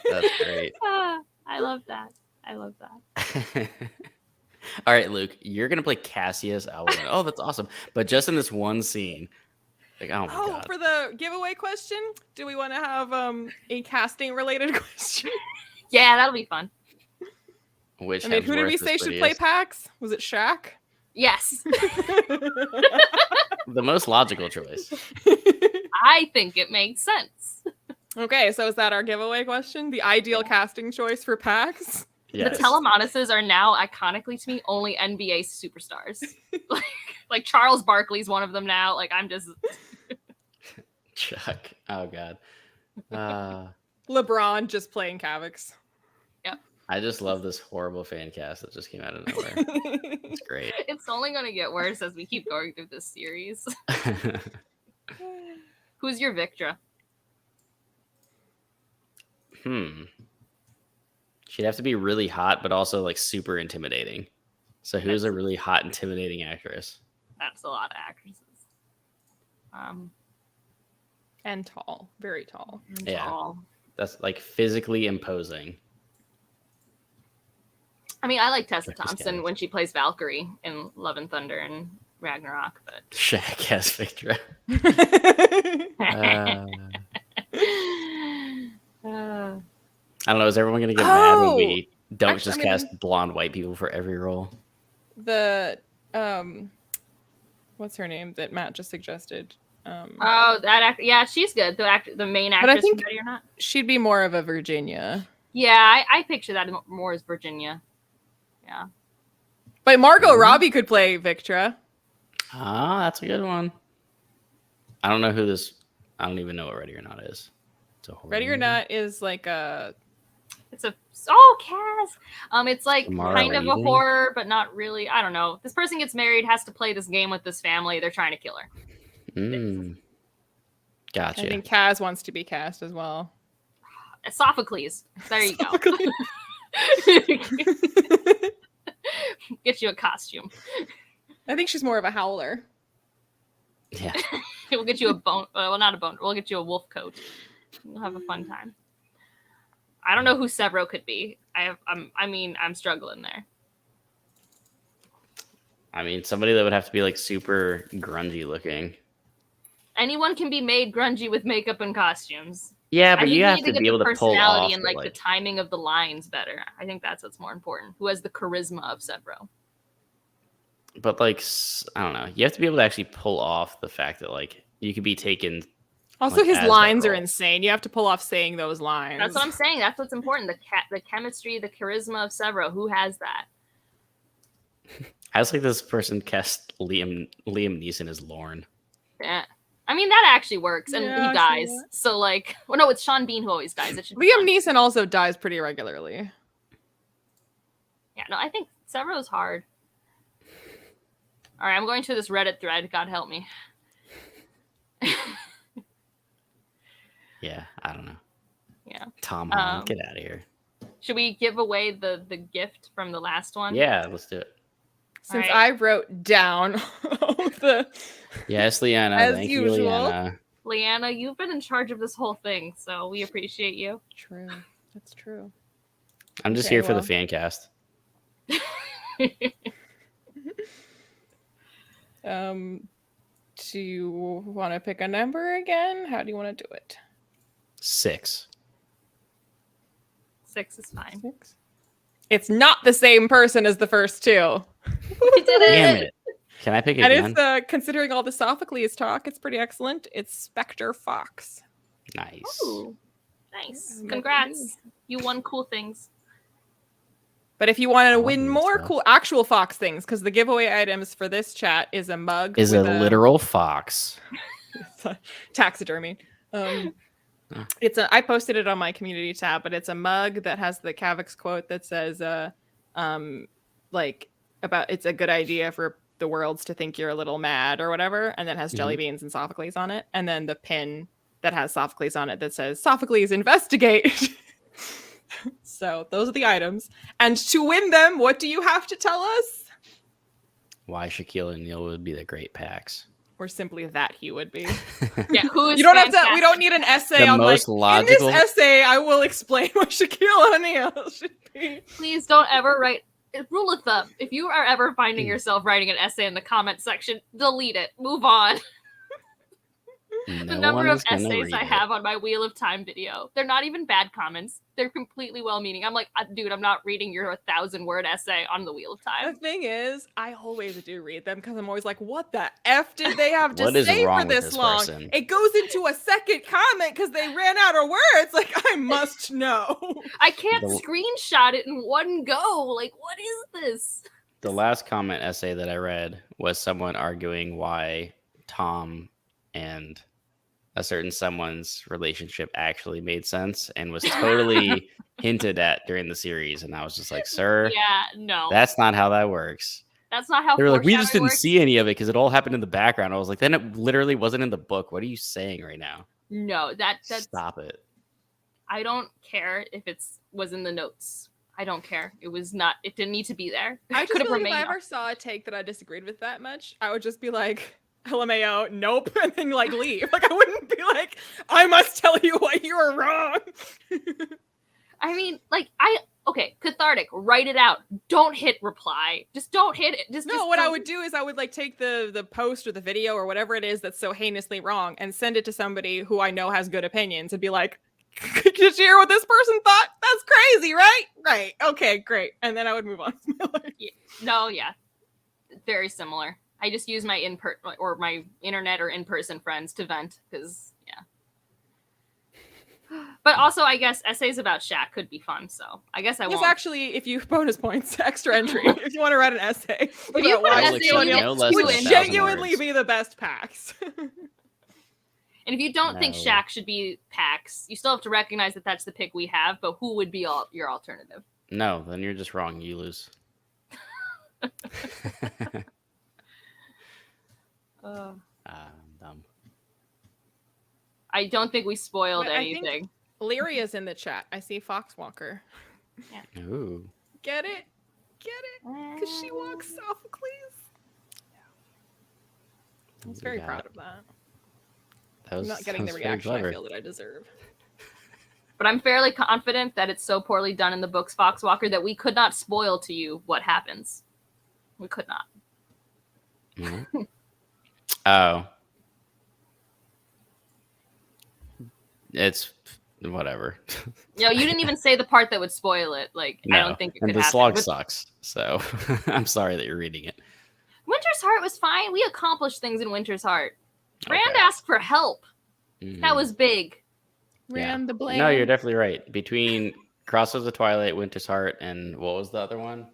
That's great. I love that. I love that. All right, Luke, you're gonna play Cassius. Oh, that's awesome! But just in this one scene, like, oh my god. For the giveaway question, do we want to have a casting related question? Yeah, that'll be fun. Which I mean, who did we Hemsworth say is should play prettiest? Pax? Was it Shaq? Yes. The most logical choice. I think it makes sense. Okay, so is that our giveaway question? The ideal casting choice for Pax? Yes. The Telemonases are now iconically to me only NBA superstars. like Charles Barkley's one of them now. Like I'm just Chuck. Oh god. LeBron just playing Cavix. I just love this horrible fan cast that just came out of nowhere. It's great. it's only gonna get worse as we keep going through this series. Who's your Victra? She'd have to be really hot, but also like super intimidating. So who's a really hot, intimidating actress? That's a lot of actresses. And tall. Very tall. Yeah. Tall. That's like physically imposing. I mean, I like Tessa Just Thompson kidding. when she plays Valkyrie in Love and Thunder and Ragnarok, but Shaq as Victra. I don't know. Is everyone going to get mad when we don't just cast blonde white people for every role? The what's her name that Matt just suggested? That actor. Yeah, she's good. The main actress. But I think Ready or Not. She'd be more of a Virginia. Yeah, I picture that more as Virginia. Yeah. But Margot Robbie could play Victra. Ah, that's a good one. I don't know who this. I don't even know what Ready or Not is. Ready or Not is like a. It's Kaz. It's like kind of a horror, but not really. I don't know. This person gets married, has to play this game with this family. They're trying to kill her. Gotcha. I think Kaz wants to be cast as well. Sophocles. There you go. Get you a costume. I think she's more of a howler. Yeah. We'll get you a bone. Well, not a bone. We'll get you a wolf coat. We'll have a fun time. I don't know who Severo could be. I'm struggling there. I mean, somebody that would have to be like super grungy looking. Anyone can be made grungy with makeup and costumes. Yeah, but you have to be able to pull off and like the timing of the lines better. I think that's what's more important. Who has the charisma of Severo? But like, I don't know. You have to be able to actually pull off the fact that like you could be taken. Also, his lines are insane. You have to pull off saying those lines. That's what I'm saying. That's what's important. The chemistry, the charisma of Severo. Who has that? I was like, this person cast Liam Neeson as Lorne. Yeah. I mean, that actually works, and he dies. So, like, well, no, it's Sean Bean who always dies. Liam Neeson also dies pretty regularly. Yeah, no, I think Severo's hard. All right, I'm going to this Reddit thread. God help me. Yeah, I don't know. Yeah. Tom Holland, get out of here. Should we give away the gift from the last one? Yeah, let's do it. Since I wrote down the... Yes, Leanna. Thank you, Leanna. Leanna, you've been in charge of this whole thing, so we appreciate you. True. That's true. I'm just here for the fan cast. Do you want to pick a number again? How do you want to do it? 6. 6 is fine. 6. It's not the same person as the first two. We did it. Damn it. Can I pick it again? And it's, considering all the Sophocles talk, it's pretty excellent. It's Spectre Fox. Nice. Ooh, nice. Congrats. You won cool things. But if you want to win more cool actual fox things, because the giveaway items for this chat is a mug. Is a literal fox. Taxidermy. I posted it on my community tab, but it's a mug that has the Cavix quote that says, it's a good idea for the worlds to think you're a little mad or whatever, and then has jelly beans and Sophocles on it, and then the pin that has Sophocles on it that says Sophocles investigate. So those are the items, and to win them, what do you have to tell us? Why Shaquille O'Neal would be the great Pax, or simply that he would be. Yeah, who is? You don't have to. We don't need an essay the on most logical. In this essay, I will explain what Shaquille O'Neal should be. Please don't ever write. Rule of thumb: if you are ever finding yourself writing an essay in the comment section, delete it. Move on. The number of essays I have on my Wheel of Time video, they're not even bad comments. They're completely well-meaning. I'm like, dude, I'm not reading your 1,000-word essay on the Wheel of Time. The thing is, I always do read them because I'm always like, what the F did they have to What is say wrong for with this this long? person? It goes into a second comment because they ran out of words. Like, I must know. I can't screenshot it in one go. Like, what is this? The last comment essay that I read was someone arguing why Tom and a certain someone's relationship actually made sense and was totally hinted at during the series. And I was just like, sir, no, that's not how that works. That's not how they were like, we just didn't works. see any of it because it all happened in the background. I was like, then it literally wasn't in the book. What are you saying right now? No, that's stop it. I don't care if it was in the notes. I don't care. It was not. It didn't need to be there. I just feel like if I ever saw a take that I disagreed with that much, I would just be like, LMAO, nope, and then like leave. Like I wouldn't be like, I must tell you why you were wrong. I mean, like I okay, cathartic. Write it out. Don't hit reply. Just don't hit it. What I would do is I would like take the post or the video or whatever it is that's so heinously wrong and send it to somebody who I know has good opinions and be like, did you hear what this person thought? That's crazy, right? Right. Okay, great. And then I would move on with my life. Yeah. Very similar. I just use my my internet or in-person friends to vent because, yeah. But also, I guess essays about Shaq could be fun, so I guess I won't. Actually, if you bonus points, extra entry, if you want to write an essay if you put an essay, would genuinely be the best PAX. And if you don't think Shaq should be PAX, you still have to recognize that that's the pick we have, but who would be your alternative? No, then you're just wrong. You lose. Dumb. I don't think we spoiled anything. Lyria's in the chat. I see Foxwalker. Yeah. Ooh. Get it? Because she walks Sophocles. I was very proud of that. I'm not getting the reaction I feel that I deserve. But I'm fairly confident that it's so poorly done in the books, Foxwalker, that we could not spoil to you what happens. We could not. Mm-hmm. Oh. It's whatever. You didn't even say the part that would spoil it. Like, no. I don't think it could happen. And the slog sucks, so I'm sorry that you're reading it. Winter's Heart was fine. We accomplished things in Winter's Heart. Rand asked for help. Mm-hmm. That was big. Rand the blame. No, you're definitely right. Between Crossroads of Twilight, Winter's Heart, and what was the other one?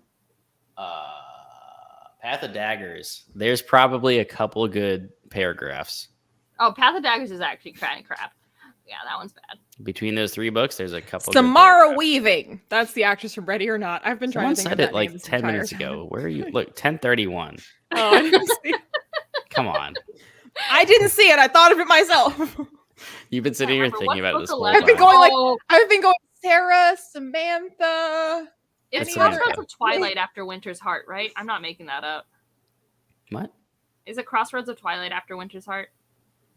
Path of Daggers. There's probably a couple good paragraphs. Oh, Path of Daggers is actually kind of crap. Yeah, that one's bad. Between those 3 books, there's a couple. Samara Weaving. That's the actress from Ready or Not. I've been trying to think of that like 10 minutes ago. Where are you? Look, 10:31. Oh, I didn't see it. Come on. I didn't see it. I thought of it myself. You've been sitting here thinking about this whole I've time. been going Sarah, Samantha. It's Crossroads of Twilight after Winter's Heart, right? I'm not making that up. What? Is it Crossroads of Twilight after Winter's Heart?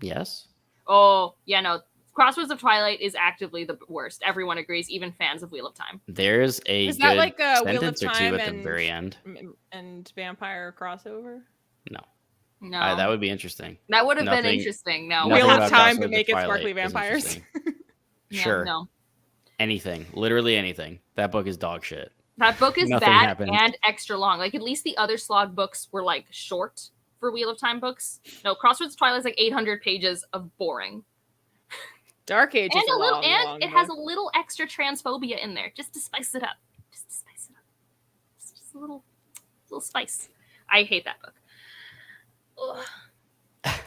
Yes. Oh, yeah, no. Crossroads of Twilight is actively the worst. Everyone agrees, even fans of Wheel of Time. There's a is that good like a sentence Wheel of Time or two at the very end. And vampire crossover? No. That would be interesting. That would have been interesting. No. Wheel of Time to make it sparkly vampires. Sure. No. Anything. Literally anything. That book is dog shit. That book is bad and extra long. Like, at least the other slog books were, like, short for Wheel of Time books. No, Crossroads of Twilight is, like, 800 pages of boring. Dark Age is long, it has a little extra transphobia in there, just to spice it up. Just a little spice. I hate that book. Ugh.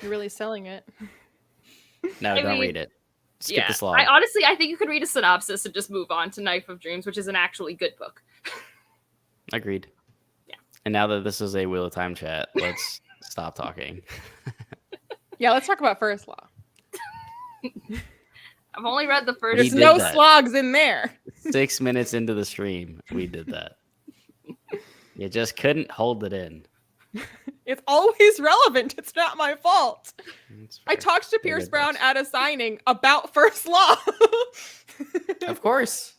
You're really selling it. No, don't read it. Skip the slog. I think you could read a synopsis and just move on to Knife of Dreams, which is an actually good book. Agreed. Yeah. And now that this is a Wheel of Time chat, let's stop talking. Yeah, let's talk about First Law. I've only read the first. There's no slogs in there. 6 minutes into the stream, we did that. You just couldn't hold it in. It's always relevant. It's not my fault. I talked to Pierce Brown at a signing about First Law. Of course.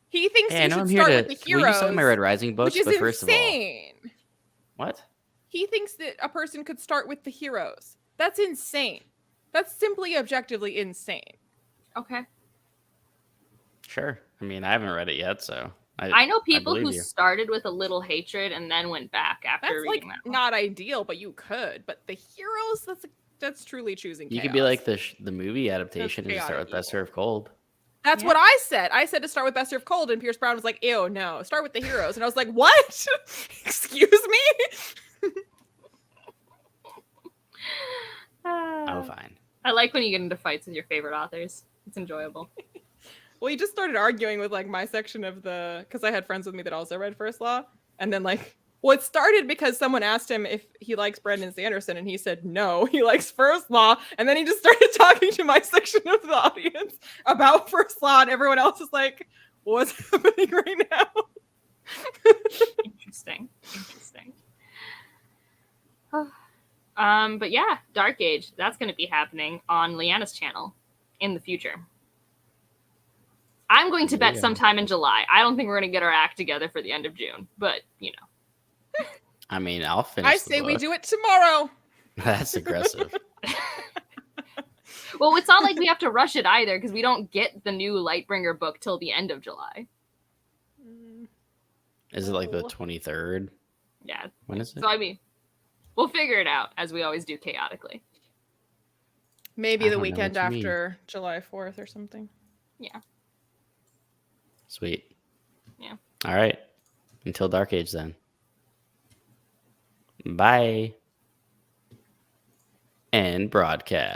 He thinks you should start with the heroes. You sign my Red Rising books, which is first insane. Of all, what? He thinks that a person could start with the heroes. That's insane. That's simply objectively insane. Okay. Sure. I mean, I haven't read it yet, so I know people who started with a little hatred and then went back after reading that. That's not ideal, but you could. But the heroes, that's truly choosing chaos. You could be like the movie adaptation and just start with Best Served Cold. That's what I said. I said to start with Best Served Cold, and Pierce Brown was like, ew, no, start with the heroes. And I was like, what? Excuse me? Oh, fine. I like when you get into fights with your favorite authors. It's enjoyable. Well, he just started arguing with like my section of because I had friends with me that also read First Law. And then it started because someone asked him if he likes Brandon Sanderson, and he said no, he likes First Law. And then he just started talking to my section of the audience about First Law, and everyone else is like, what's happening right now? Interesting. But yeah, Dark Age, that's going to be happening on Leanna's channel in the future. I'm going to bet sometime in July. I don't think we're going to get our act together for the end of June, but I mean, I'll finish. I say we do it tomorrow. That's aggressive. Well, it's not like we have to rush it either, because we don't get the new Lightbringer book till the end of July. Is it like the 23rd? Yeah. When is it? So, I mean, we'll figure it out, as we always do chaotically. Maybe the weekend after July 4th or something. Yeah. Sweet. Yeah. All right. Until Dark Age, then. Bye. And broadcast.